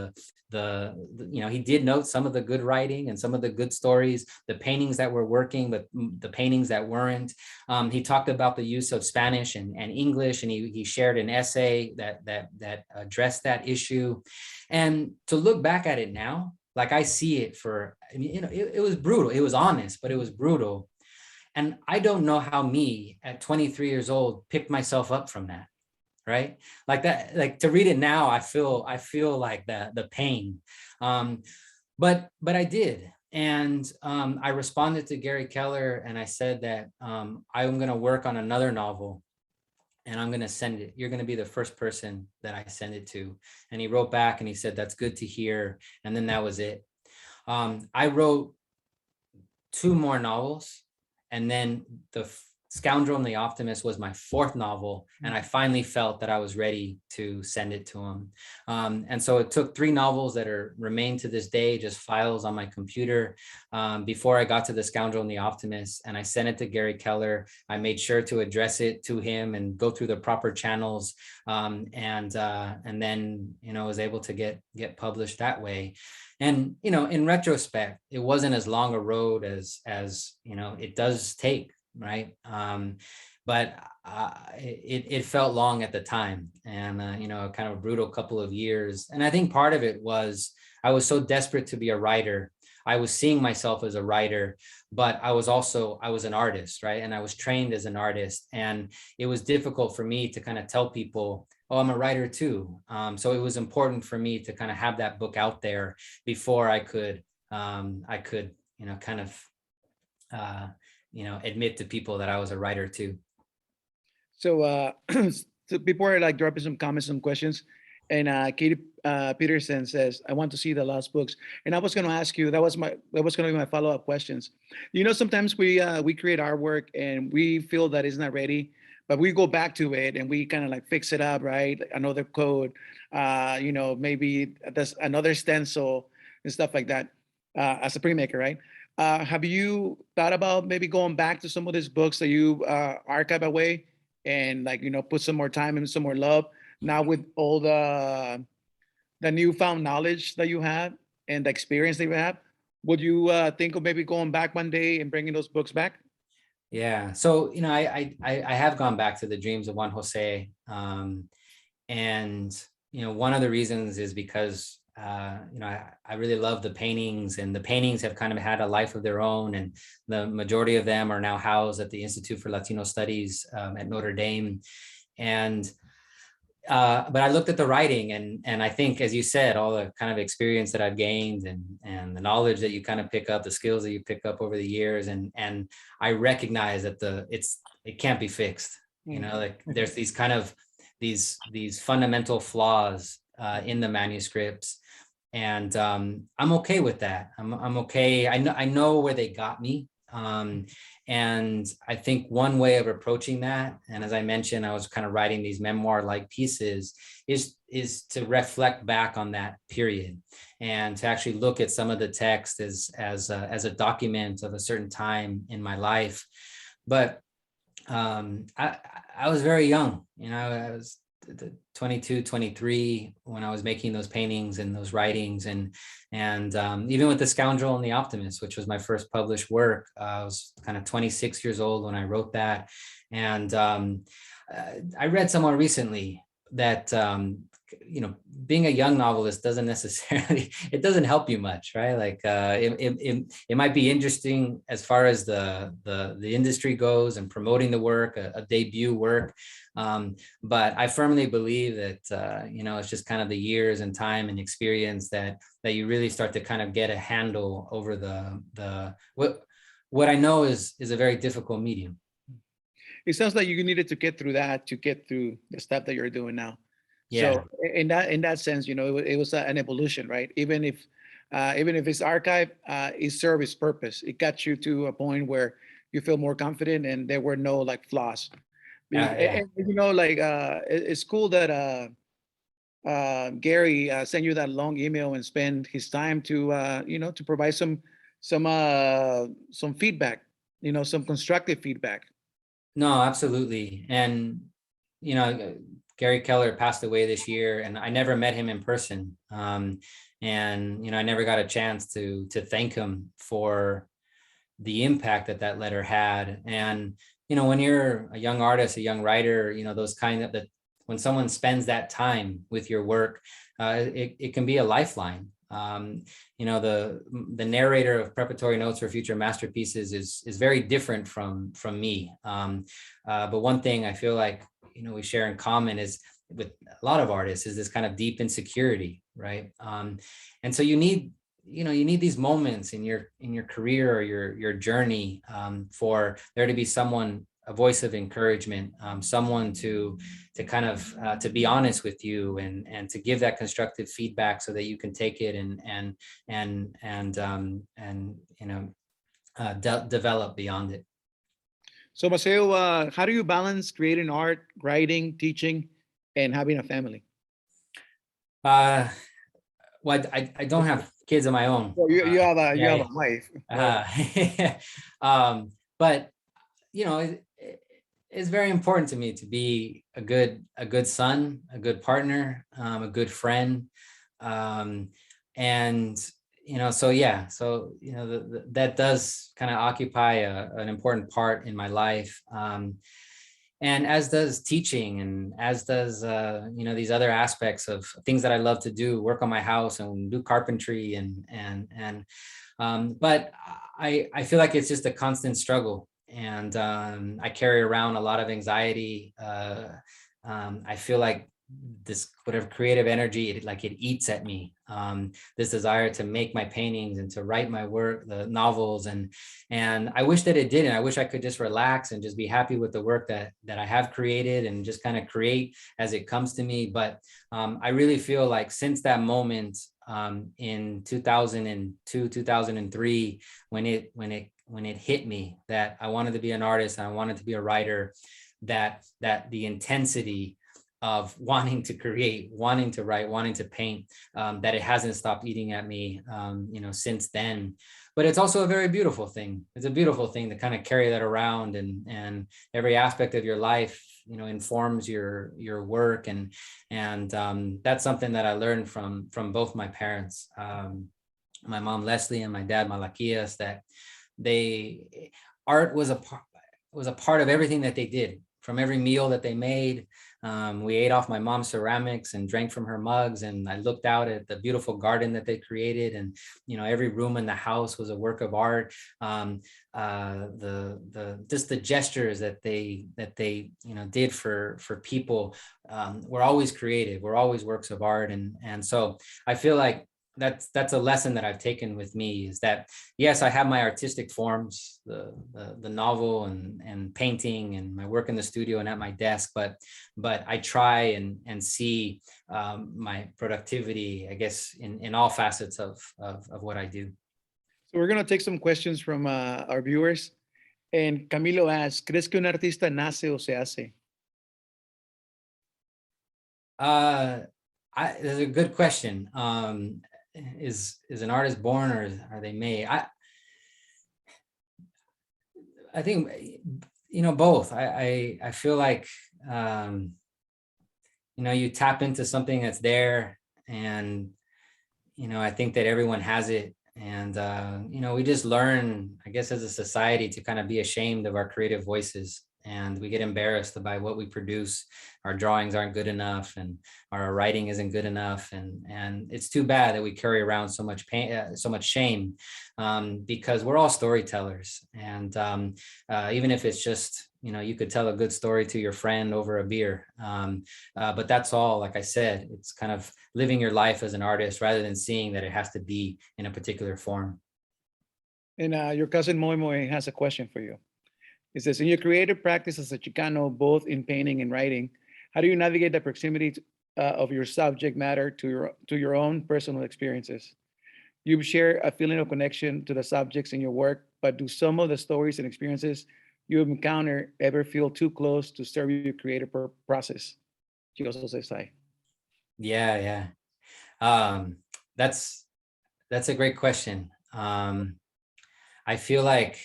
he did note some of the good writing and some of the good stories, the paintings that were working, but the paintings that weren't. He talked about the use of Spanish and English, and he shared an essay that addressed that issue. And to look back at it now, like, I see it it was brutal. It was honest, but it was brutal. And I don't know how me at 23 years old picked myself up from that. Right? Like that, like, to read it now, I feel like the pain. But I did. And I responded to Gary Keller, and I said that I'm going to work on another novel, and I'm going to send it. You're going to be the first person that I send it to. And he wrote back and he said, that's good to hear. And then that was it. I wrote 2 more novels, and then the Scoundrel and the Optimist was my 4th novel, and I finally felt that I was ready to send it to him. And so it took 3 novels that remain to this day, just files on my computer, before I got to the Scoundrel and the Optimist, and I sent it to Gary Keller. I made sure to address it to him and go through the proper channels, and then was able to get published that way. And in retrospect, it wasn't as long a road as it does take. Right. But it felt long at the time, and, kind of a brutal couple of years. And I think part of it was I was so desperate to be a writer. I was seeing myself as a writer, but I was an artist, right? And I was trained as an artist, and it was difficult for me to kind of tell people, oh, I'm a writer too. So it was important for me to kind of have that book out there before I could admit to people that I was a writer too. So, so people are like dropping some comments, some questions, and Katie Peterson says, "I want to see the last books." And I was going to ask you, that was going to be my follow-up questions. Sometimes we create artwork and we feel that it's not ready, but we go back to it and we kind of like fix it up, right? Another code, maybe there's another stencil and stuff like that, as a printmaker, right? Have you thought about maybe going back to some of these books that you archive away and put some more time and some more love now with all the newfound knowledge that you have and the experience that you have? Would you think of maybe going back one day and bringing those books back? Yeah. So, I have gone back to the Dreams of Juan Jose. And, one of the reasons is because I really love the paintings, and the paintings have kind of had a life of their own, and the majority of them are now housed at the Institute for Latino Studies at Notre Dame. And but I looked at the writing, and I think, as you said, all the kind of experience that I've gained, and the knowledge that you kind of pick up, the skills that you pick up over the years, and I recognize that it can't be fixed. Like, there's these kind of these fundamental flaws in the manuscripts, and I'm okay with that. I'm okay. I know where they got me. And I think one way of approaching that, and as I mentioned, I was kind of writing these memoir-like pieces, is to reflect back on that period and to actually look at some of the text as a document of a certain time in my life. But I was very young, I was 22, 23 when I was making those paintings and those writings, and even with The Scoundrel and the Optimist, which was my first published work, I was kind of 26 years old when I wrote that. And I read somewhere recently that being a young novelist doesn't necessarily, it doesn't help you much, right? Like it might be interesting as far as the industry goes and promoting the work, a debut work. But I firmly believe that, it's just kind of the years and time and experience that you really start to kind of get a handle over what I know is a very difficult medium. It sounds like you needed to get through that to get through the stuff that you're doing now. Yeah. So in that sense, it was an evolution, right? Even if it's archived, it served its purpose. It got you to a point where you feel more confident and there were no like flaws. Yeah. And, it's cool that Gary sent you that long email and spent his time to to provide some feedback, some constructive feedback. No, absolutely. And Gary Keller passed away this year, and I never met him in person. And I never got a chance to thank him for the impact that letter had. And when you're a young artist, a young writer, those kind of when someone spends that time with your work, it can be a lifeline. The narrator of Preparatory Notes for Future Masterpieces is very different from me. But one thing I feel like we share in common is with a lot of artists is this kind of deep insecurity, right? And so you need these moments in your career or your journey for there to be someone, a voice of encouragement, someone to kind of to be honest with you and to give that constructive feedback so that you can take it and develop beyond it. So Maceo, how do you balance creating art, writing, teaching, and having a family? Well, I don't have kids of my own. Well, you have a wife. But it's very important to me to be a good son, a good partner, a good friend, and that does kind of occupy an important part in my life, and as does teaching, and as does these other aspects of things that I love to do, work on my house and do carpentry, but I feel like it's just a constant struggle, and I carry around a lot of anxiety. I feel like this whatever creative energy, it eats at me, this desire to make my paintings and to write my work, the novels, and I wish that it didn't. I wish I could just relax and just be happy with the work that I have created and just kind of create as it comes to me. But I really feel like since that moment in 2002, 2003, when it hit me that I wanted to be an artist and I wanted to be a writer, that the intensity of wanting to create, wanting to write, wanting to paint, that it hasn't stopped eating at me, since then. But it's also a very beautiful thing. It's a beautiful thing to kind of carry that around, and every aspect of your life, informs your work, and that's something that I learned from both my parents, my mom Leslie and my dad Malachias, that art was a part of everything that they did. From every meal that they made, we ate off my mom's ceramics and drank from her mugs, and I looked out at the beautiful garden that they created, and every room in the house was a work of art. Just the gestures that they did for people were always creative, were always works of art, and so I feel like that's a lesson that I've taken with me, is that yes, I have my artistic forms, the novel and painting and my work in the studio and at my desk, but I try and see my productivity, I guess, in all facets of what I do. So we're going to take some questions from our viewers. And Camilo asks, ¿crees que un artista nace o se hace? That's a good question. Is an artist born or are they made? I think, you know, both. I feel like, you know, you tap into something that's there, and, you know, I think that everyone has it. And, you know, we just learn, I guess, as a society to kind of be ashamed of our creative voices. And we get embarrassed by what we produce. Our drawings aren't good enough, and our writing isn't good enough. And it's too bad that we carry around so much pain, so much shame, because we're all storytellers. And even if it's just, you know, you could tell a good story to your friend over a beer. But that's all, like I said, it's kind of living your life as an artist rather than seeing that it has to be in a particular form. And your cousin Moy Moy has a question for you. It says, in your creative practice as a Chicano, both in painting and writing, how do you navigate the proximity of your subject matter to your own personal experiences? You share a feeling of connection to the subjects in your work, but do some of the stories and experiences you encounter ever feel too close to serve your creative process? She also says hi. Yeah. That's a great question. I feel like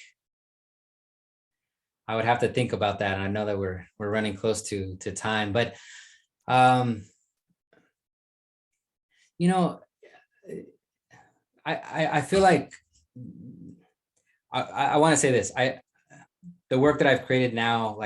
I would have to think about that. And I know that we're running close to time, but, you know, I feel like I want to say this. The work that I've created now,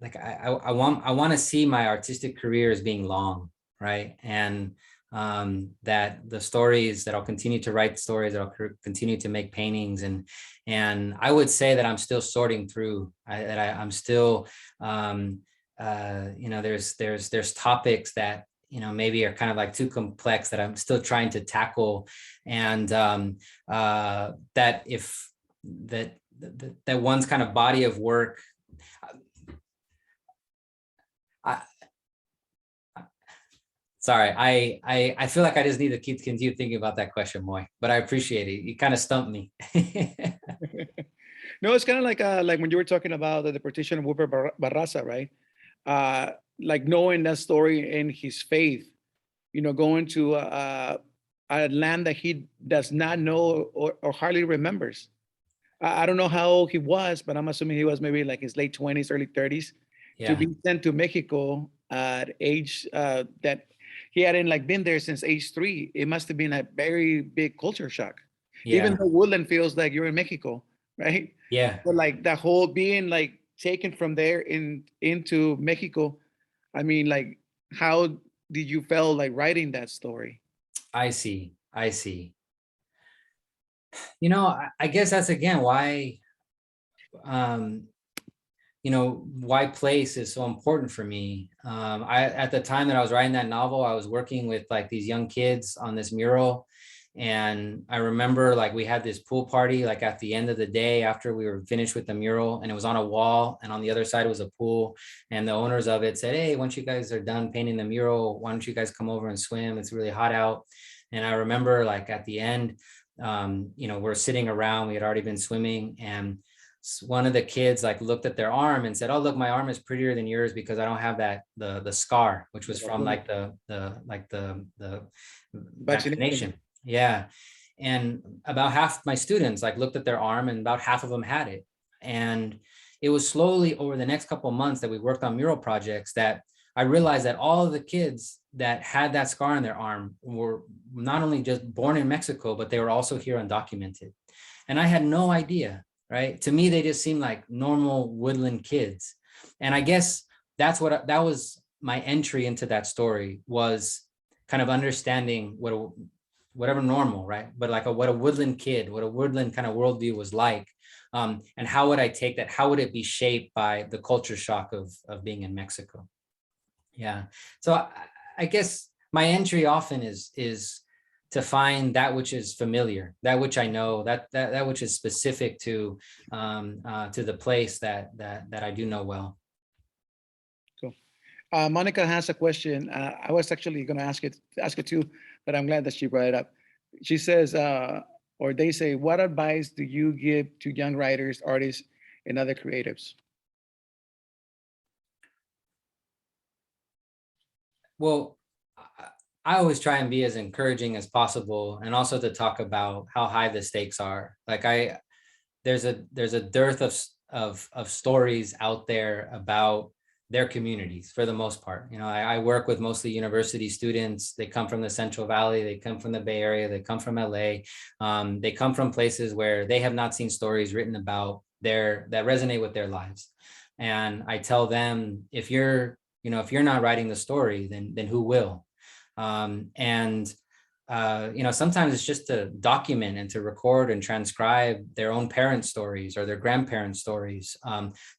I want to see my artistic career as being long, right? And that the stories that I'll continue to write stories, that I'll continue to make paintings, and I would say that I'm still sorting through. I'm still, you know, there's topics that, you know, maybe are kind of like too complex that I'm still trying to tackle, and that if that one's kind of body of work. Sorry, I feel like I just need to continue thinking about that question, Moy, but I appreciate it. You kind of stumped me. No, it's kind of like when you were talking about the deportation of Wopper Barraza, right? Like knowing that story and his faith, you know, going to a land that he does not know or hardly remembers. I don't know how old he was, but I'm assuming he was maybe like his late 20s, early 30s, to be sent to Mexico at age that he hadn't like been there since age 3. It must have been a very big culture shock. Even though Woodland feels like you're in Mexico, right? Yeah. But like the whole being like taken from there into Mexico. I mean, like, how did you feel like writing that story? I see. You know, I guess that's again why, you know, why place is so important for me. At the time that I was writing that novel, I was working with like these young kids on this mural. And I remember like we had this pool party, like at the end of the day after we were finished with the mural, and it was on a wall, and on the other side was a pool. And the owners of it said, hey, once you guys are done painting the mural, why don't you guys come over and swim? It's really hot out. And I remember like at the end, you know, we're sitting around, we had already been swimming, and one of the kids like looked at their arm and said, oh, look, my arm is prettier than yours because I don't have that, the scar, which was from like the vaccination. Yeah. And about half my students like looked at their arm, and about half of them had it. And it was slowly over the next couple of months that we worked on mural projects that I realized that all of the kids that had that scar on their arm were not only just born in Mexico, but they were also here undocumented. And I had no idea, right? To me, they just seemed like normal Woodland kids. And I guess that was my entry into that story, was kind of understanding whatever normal, right? But like what a Woodland kid, what a Woodland kind of worldview was like. And how would I take that? How would it be shaped by the culture shock of being in Mexico? Yeah. So I guess my entry often is to find that which is familiar, that which I know, that which is specific to the place that I do know well. Cool. Monica has a question. I was actually going to ask it too, but I'm glad that she brought it up. She says, or they say, what advice do you give to young writers, artists, and other creatives? Well, I always try and be as encouraging as possible, and also to talk about how high the stakes are. Like there's a dearth of stories out there about their communities for the most part. You know, I work with mostly university students. They come from the Central Valley, they come from the Bay Area, they come from LA. They come from places where they have not seen stories written about that resonate with their lives. And I tell them, if you're not writing the story, then who will? Sometimes it's just to document and to record and transcribe their own parents' stories or their grandparents' stories,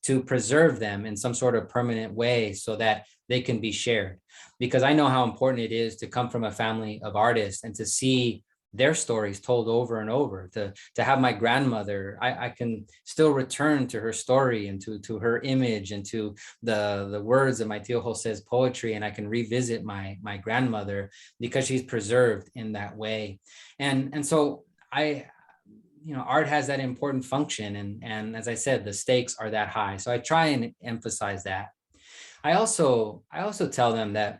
to preserve them in some sort of permanent way so that they can be shared. Because I know how important it is to come from a family of artists and to see their stories told over and over, to have my grandmother, I can still return to her story and to her image and to the words of my Tio Jose's poetry, and I can revisit my grandmother because she's preserved in that way. And so art has that important function, and as I said, the stakes are that high. So I try and emphasize that. I also tell them that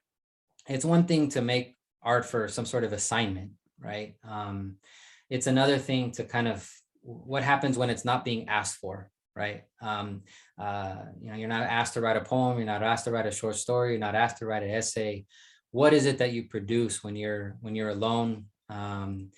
it's one thing to make art for some sort of assignment, right? It's another thing to kind of what happens when it's not being asked for, right? You're not asked to write a poem, you're not asked to write a short story, you're not asked to write an essay. What is it that you produce when you're alone, and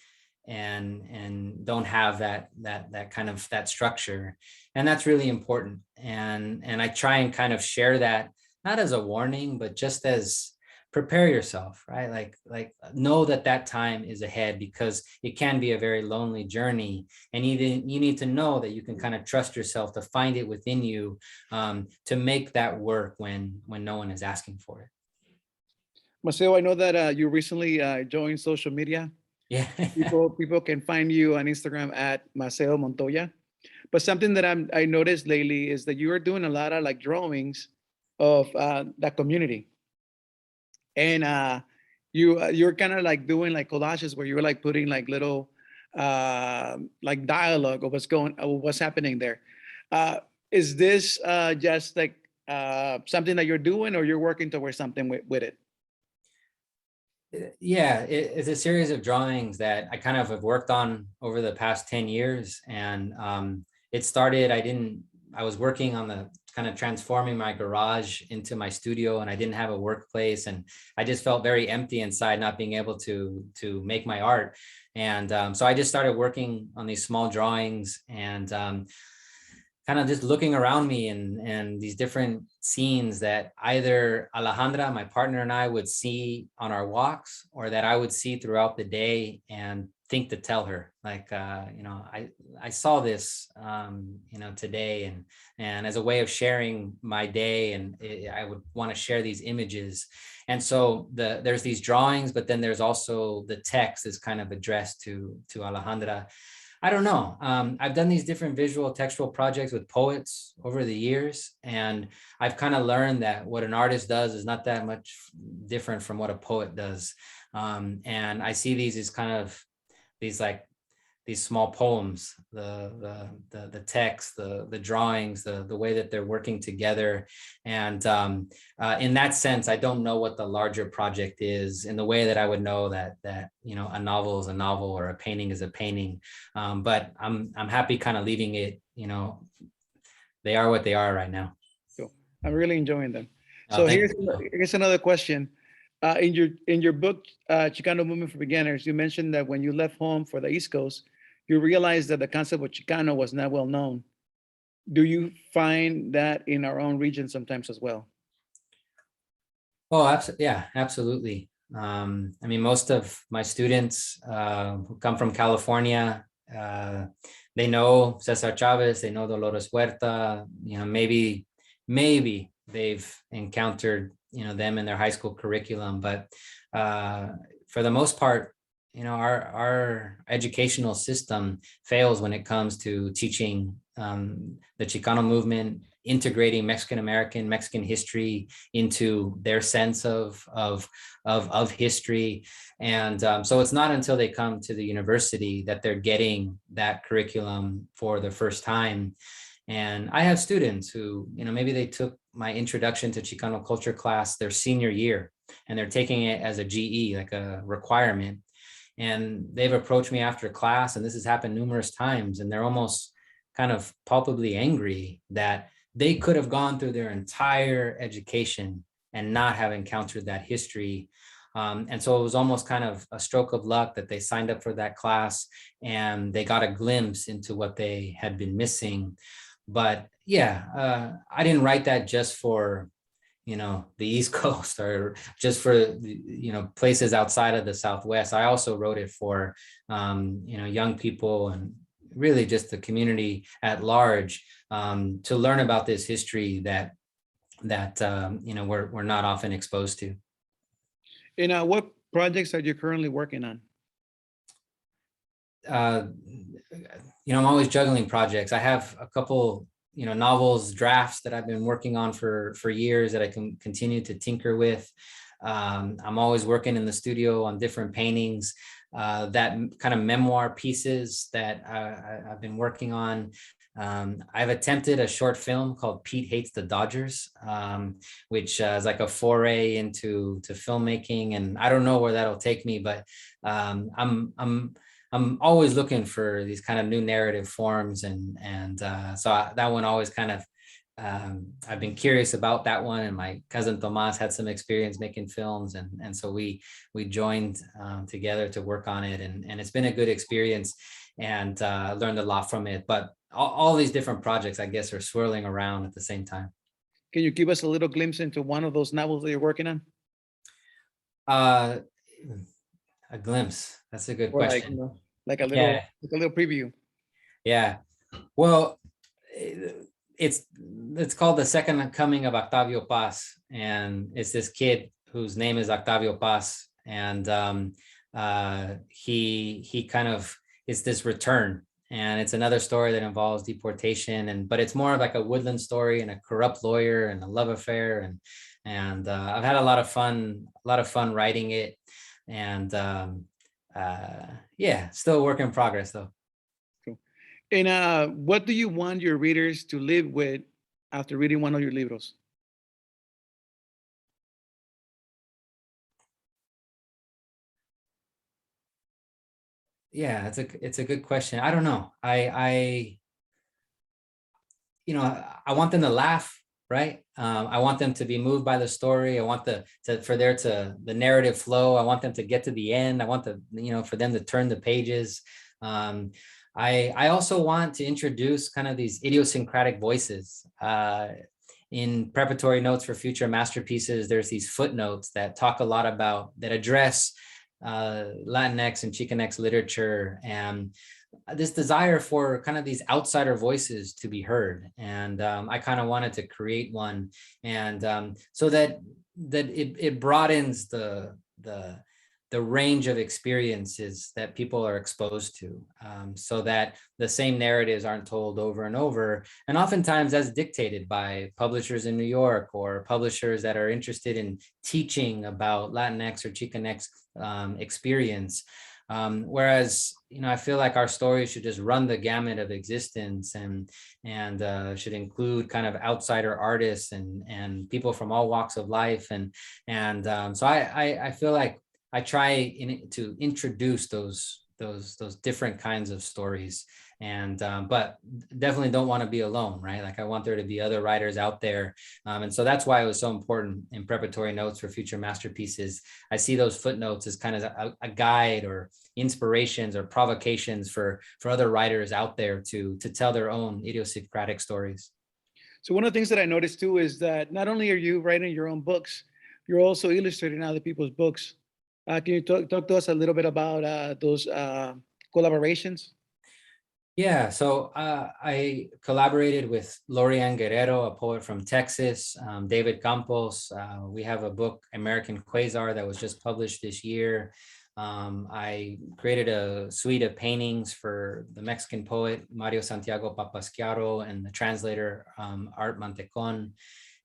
don't have that kind of that structure? And that's really important. And I try and kind of share that, not as a warning, but just as prepare yourself, right? Like know that time is ahead, because it can be a very lonely journey, and you need to know that you can kind of trust yourself to find it within you, to make that work when no one is asking for it. Maceo, I know that you recently joined social media. Yeah. People can find you on Instagram at Maceo Montoya. But something that I noticed lately is that you are doing a lot of like drawings of that community. And you're kind of like doing like collages where you're like putting like little like dialogue of what's happening there. Is this just like something that you're doing, or you're working towards something with it? Yeah, it's a series of drawings that I kind of have worked on over the past 10 years. And it started, I was working on the kind of transforming my garage into my studio, and I didn't have a workplace, and I just felt very empty inside, not being able to make my art. And so I just started working on these small drawings, and kind of just looking around me and these different scenes that either Alejandra, my partner, and I would see on our walks, or that I would see throughout the day and think to tell her, like, I saw this, today, and as a way of sharing my day, and I would want to share these images. And so there's these drawings, but then there's also the text is kind of addressed to Alejandra. I don't know. I've done these different visual textual projects with poets over the years, and I've kind of learned that what an artist does is not that much different from what a poet does. And I see these as kind of these small poems, the text, the drawings, the way that they're working together. And in that sense, I don't know what the larger project is in the way that I would know that a novel is a novel or a painting is a painting. But I'm happy kind of leaving it, they are what they are right now. So I'm really enjoying them. So here's another question. In your book, Chicano Movement for Beginners, you mentioned that when you left home for the East Coast, you realized that the concept of Chicano was not well known. Do you find that in our own region sometimes as well? Oh, yeah, absolutely. I mean, most of my students who come from California, they know Cesar Chavez, they know Dolores Huerta, maybe they've encountered them in their high school curriculum, but for the most part, our educational system fails when it comes to teaching the Chicano movement, integrating Mexican history into their sense of history. And so it's not until they come to the university that they're getting that curriculum for the first time. And I have students who, maybe they took my introduction to Chicano culture class their senior year, and they're taking it as a GE, like a requirement. And they've approached me after class, and this has happened numerous times, and they're almost kind of palpably angry that they could have gone through their entire education and not have encountered that history. And so it was almost kind of a stroke of luck that they signed up for that class and they got a glimpse into what they had been missing. But yeah, I didn't write that just for, the East Coast or just for, places outside of the Southwest. I also wrote it for, young people and really just the community at large, to learn about this history that we're not often exposed to. And what projects are you currently working on? I'm always juggling projects. I have a couple, novels, drafts that I've been working on for years that I can continue to tinker with. I'm always working in the studio on different paintings, that kind of memoir pieces that I've been working on. I've attempted a short film called Pete Hates the Dodgers, which is like a foray into filmmaking, and I don't know where that'll take me, but I'm always looking for these kind of new narrative forms, and so that one always kind of I've been curious about that one, and my cousin Tomas had some experience making films, and so we joined together to work on it, and it's been a good experience, and learned a lot from it. But all these different projects, I guess, are swirling around at the same time. Can you give us a little glimpse into one of those novels that you're working on? A glimpse. That's a good question. Like a little preview. Yeah. Well, it's called The Second Coming of Octavio Paz, and it's this kid whose name is Octavio Paz, and he kind of is this return, and it's another story that involves deportation, but it's more of like a woodland story and a corrupt lawyer and a love affair, and I've had a lot of fun writing it, and yeah, still a work in progress though. Cool. And what do you want your readers to live with after reading one of your libros? Yeah, it's a good question. I don't know. I want them to laugh, right? I want them to be moved by the story. I want the narrative flow. I want them to get to the end. I want for them to turn the pages. I also want to introduce kind of these idiosyncratic voices. In preparatory notes for future masterpieces, there's these footnotes that talk a lot that address Latinx and Chicanx literature, and this desire for kind of these outsider voices to be heard. And I kind of wanted to create one, and so that it broadens the range of experiences that people are exposed to, so that the same narratives aren't told over and over. And oftentimes that's dictated by publishers in New York or publishers that are interested in teaching about Latinx or Chicanx experience. Whereas, I feel like our stories should just run the gamut of existence, and should include kind of outsider artists and people from all walks of life. So I feel like I try to introduce those different kinds of stories, but definitely don't want to be alone, right? Like I want there to be other writers out there, and so that's why it was so important in preparatory notes for future masterpieces. I see those footnotes as kind of a guide or inspirations or provocations for other writers out there to tell their own idiosyncratic stories. So one of the things that I noticed too is that not only are you writing your own books, you're also illustrating other people's books. Can you talk to us a little bit about those collaborations? Yeah, so I collaborated with Lorian Guerrero, a poet from Texas, David Campos. We have a book, American Quasar, that was just published this year. I created a suite of paintings for the Mexican poet Mario Santiago Papasquiaro and the translator Art Mantecon.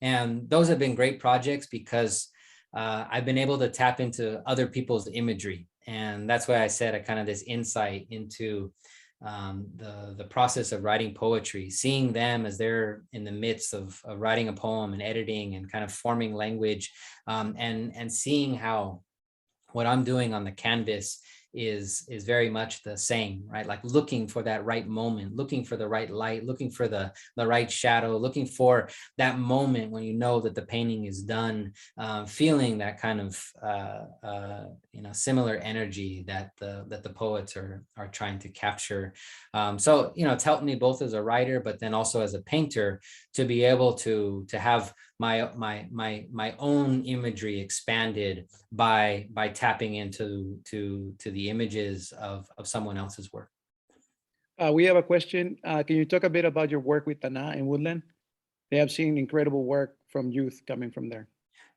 And those have been great projects because I've been able to tap into other people's imagery. And that's why I said a kind of this insight into the process of writing poetry, seeing them as they're in the midst of writing a poem and editing and kind of forming language, and seeing how what I'm doing on the canvas is very much the same, right? Like looking for that right moment, looking for the right light, looking for the right shadow, looking for that moment when you know that the painting is done, feeling that kind of similar energy that the poets are trying to capture. So it's helped me both as a writer, but then also as a painter to be able to have my own imagery expanded by tapping into the images of someone else's work. We have a question. Can you talk a bit about your work with Tana in Woodland? They have seen incredible work from youth coming from there.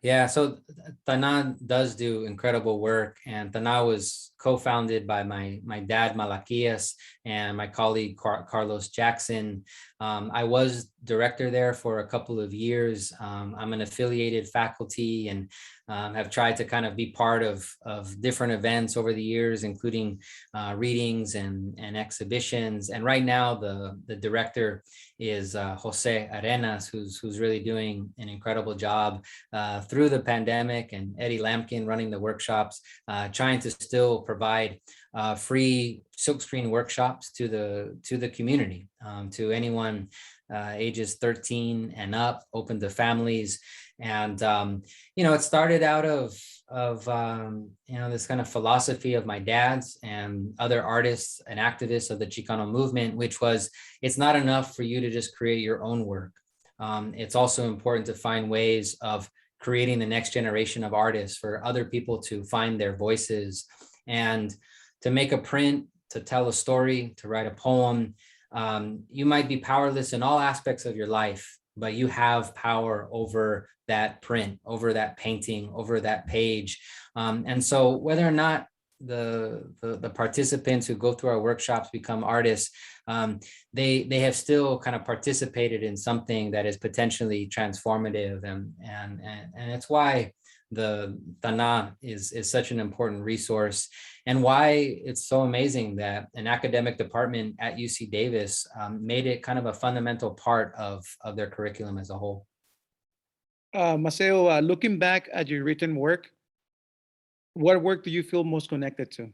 Yeah, so Tana does do incredible work, and Tana was co-founded by my dad Malaquias and my colleague Carlos Jackson. I was director there for a couple of years. I'm an affiliated faculty and have tried to kind of be part of different events over the years, including readings and exhibitions. And right now the director is Jose Arenas, who's really doing an incredible job through the pandemic, and Eddie Lampkin running the workshops, trying to still provide free silkscreen workshops to the community, to anyone ages 13 and up, open to families. And it started out of this kind of philosophy of my dad's and other artists and activists of the Chicano movement, which was, it's not enough for you to just create your own work. It's also important to find ways of creating the next generation of artists, for other people to find their voices and to make a print, to tell a story, to write a poem. You might be powerless in all aspects of your life, but you have power over that print, over that painting, over that page. And so whether or not the participants who go through our workshops become artists, they have still kind of participated in something that is potentially transformative. And it's why the Tana is such an important resource, and why it's so amazing that an academic department at UC Davis made it kind of a fundamental part of their curriculum as a whole. Maceo, looking back at your written work, what work do you feel most connected to?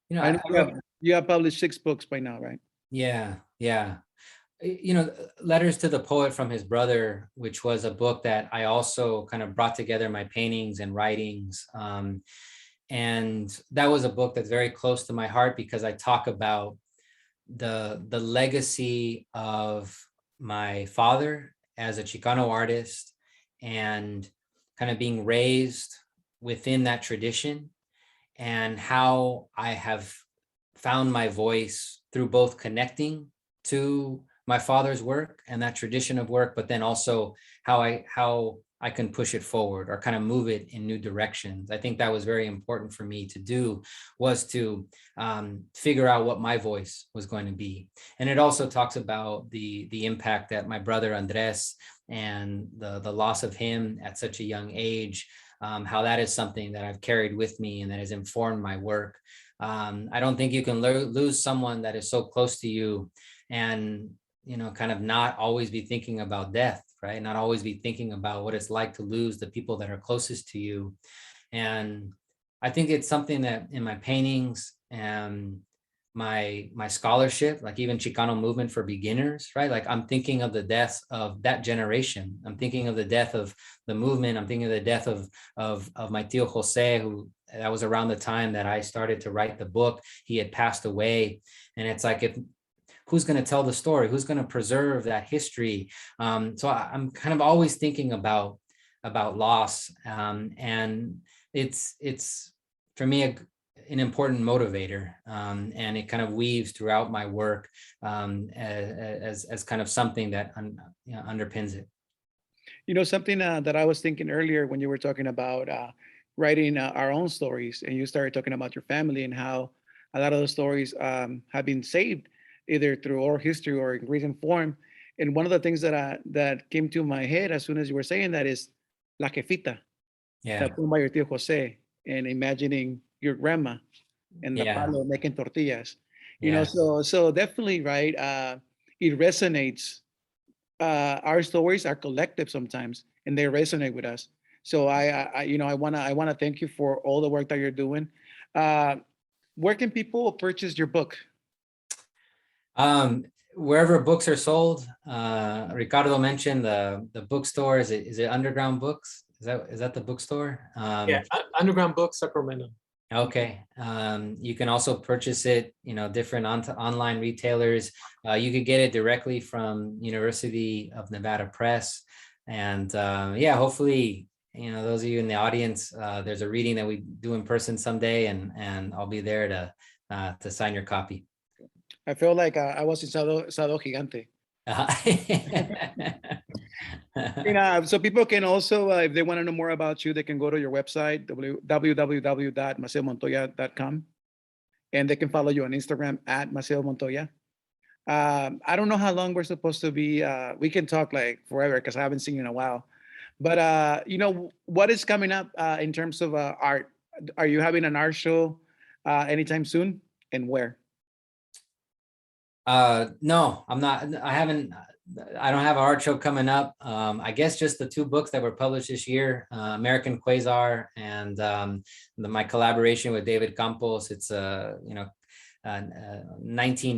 You have published 6 books by now, right? Yeah. Letters to the Poet from His Brother, which was a book that I also kind of brought together my paintings and writings. And that was a book that's very close to my heart, because I talk about the legacy of my father as a Chicano artist, and kind of being raised within that tradition, and how I have found my voice through both connecting to my father's work and that tradition of work, but then also how I can push it forward or kind of move it in new directions. I think that was very important for me to do, was to figure out what my voice was going to be. And it also talks about the impact that my brother Andres and the loss of him at such a young age, how that is something that I've carried with me and that has informed my work. I don't think you can lose someone that is so close to you and, kind of not always be thinking about death, right? Not always be thinking about what it's like to lose the people that are closest to you. And I think it's something that in my paintings and my scholarship, like even Chicano Movement for Beginners, right? Like I'm thinking of the death of that generation. I'm thinking of the death of the movement. I'm thinking of the death of my tío Jose, who that was around the time that I started to write the book. He had passed away. And it's like, who's going to tell the story? Who's going to preserve that history? So I'm kind of always thinking about loss. And it's for me, an important motivator, and it kind of weaves throughout my work as kind of something that underpins it. Something that I was thinking earlier when you were talking about writing our own stories, and you started talking about your family and how a lot of those stories have been saved either through oral history or in written form. And one of the things that came to my head as soon as you were saying that is La Jefita, Yeah. that poem by your tío Jose, and imagining your grandma and the Yeah. palo making tortillas. Yeah. So definitely, right? It resonates. Our stories are collective sometimes, and they resonate with us. So I wanna thank you for all the work that you're doing. Uh, where can people purchase your book? Wherever books are sold, Ricardo mentioned the bookstore. Is it Underground Books? Is that the bookstore? Yeah, Underground Books, Sacramento. Okay. You can also purchase it, different online retailers. You could get it directly from University of Nevada Press. And yeah, hopefully, those of you in the audience, there's a reading that we do in person someday, and I'll be there to sign your copy. I feel like I was in Sado Gigante. So people can also, if they want to know more about you, they can go to your website, www.maceomontoya.com, and they can follow you on Instagram at Maceo Montoya. I don't know how long we're supposed to be. We can talk like forever because I haven't seen you in a while. But what is coming up in terms of art? Are you having an art show anytime soon, and where? No, I'm not. I don't have an art show coming up. I guess just the two books that were published this year, American Quasar and my collaboration with David Campos. It's 19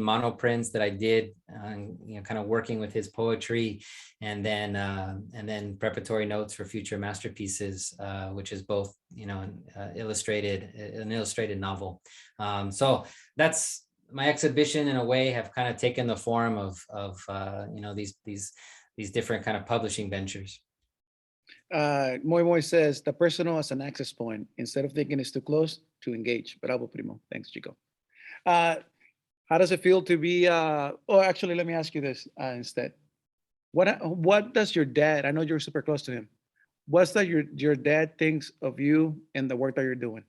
monoprints that I did, kind of working with his poetry, and then preparatory notes for future masterpieces, which is both, an illustrated novel. So that's my exhibition in a way have kind of taken the form of these different kind of publishing ventures. Moy says the personal as an access point instead of thinking it's too close to engage. Bravo, primo. Thanks, Xico. How does it feel to be? Actually, let me ask you this instead. What does your dad? I know you're super close to him. What's that your dad thinks of you and the work that you're doing?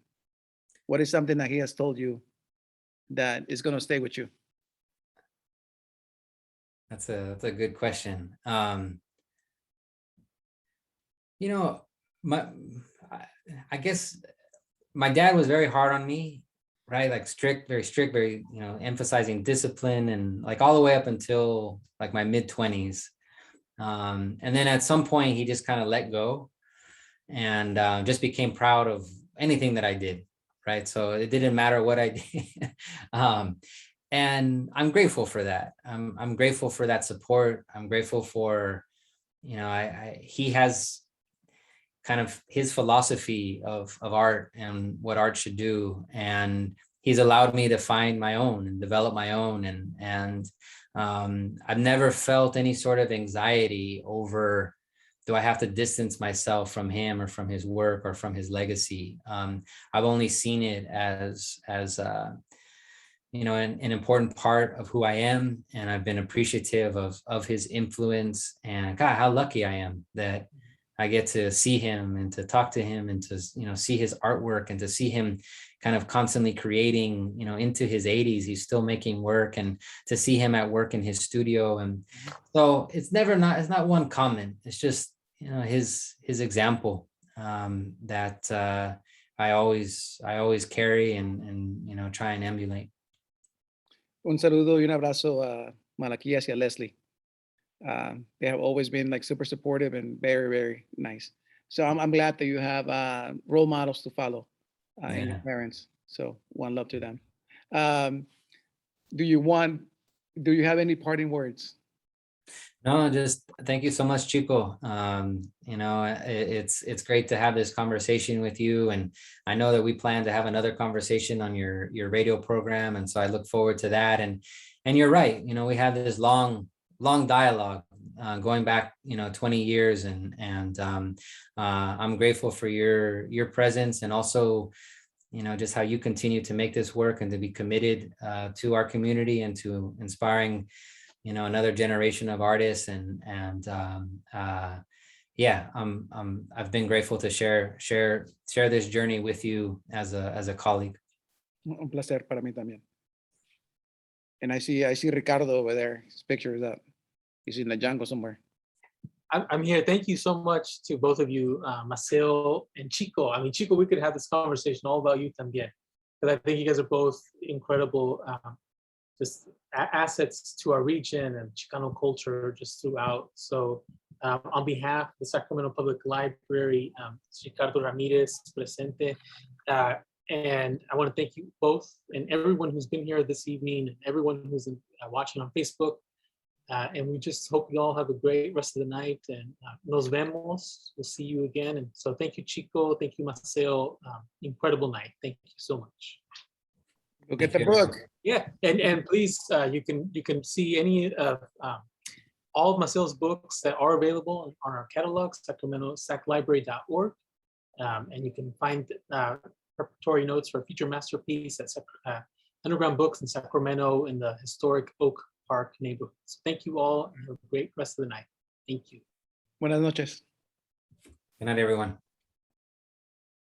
What is something that he has told you that is going to stay with you? That's a good question. I guess my dad was very hard on me, right? Like very strict, very, emphasizing discipline, and like all the way up until like my mid-20s. And then at some point he just kind of let go and just became proud of anything that I did. Right. So it didn't matter what I did. And I'm grateful for that. I'm grateful for that support. I'm grateful for, he has kind of his philosophy of art and what art should do. And he's allowed me to find my own and develop my own. And I've never felt any sort of anxiety over, do I have to distance myself from him or from his work or from his legacy? I've only seen it as an important part of who I am, and I've been appreciative of his influence. And God, how lucky I am that I get to see him and to talk to him and to see his artwork and to see him kind of constantly creating. Into his 80s, he's still making work, and to see him at work in his studio. And so it's not one comment. It's just his example that I always carry and try and emulate. Un saludo y un abrazo a Malaquías y a Leslie. They have always been like super supportive and very, very nice. So I'm glad that you have role models to follow in your parents. So one love to them. Do you have any parting words? No, just thank you so much, Chico. It's great to have this conversation with you, and I know that we plan to have another conversation on your radio program, and so I look forward to that. And you're right, we have this long dialogue going back 20 years, and I'm grateful for your presence, and also just how you continue to make this work and to be committed to our community and to inspiring another generation of artists. And yeah, I've been grateful to share this journey with you as a colleague. Un placer para mí también. And I see Ricardo over there. His picture is up. He's in the jungle somewhere. I'm here. Thank you so much to both of you, Maceo and Xico. I mean, Xico, we could have this conversation all about you también, because I think you guys are both incredible just assets to our region and Chicano culture just throughout. So on behalf of the Sacramento Public Library, Ricardo Ramirez presente, and I want to thank you both and everyone who's been here this evening and everyone who's watching on Facebook. And we just hope you all have a great rest of the night, and nos vemos. We'll see you again. And so thank you, Xico. Thank you, Maceo. Incredible night. Thank you so much. Go get the book. Yeah, and please, you can see any of all of Maceo's books that are available on our catalog, saclibrary.org. And you can find preparatory notes for a future masterpiece at Underground Books in Sacramento in the historic Oak Park neighborhood. So thank you all, and have a great rest of the night. Thank you. Buenas noches. Good night, everyone.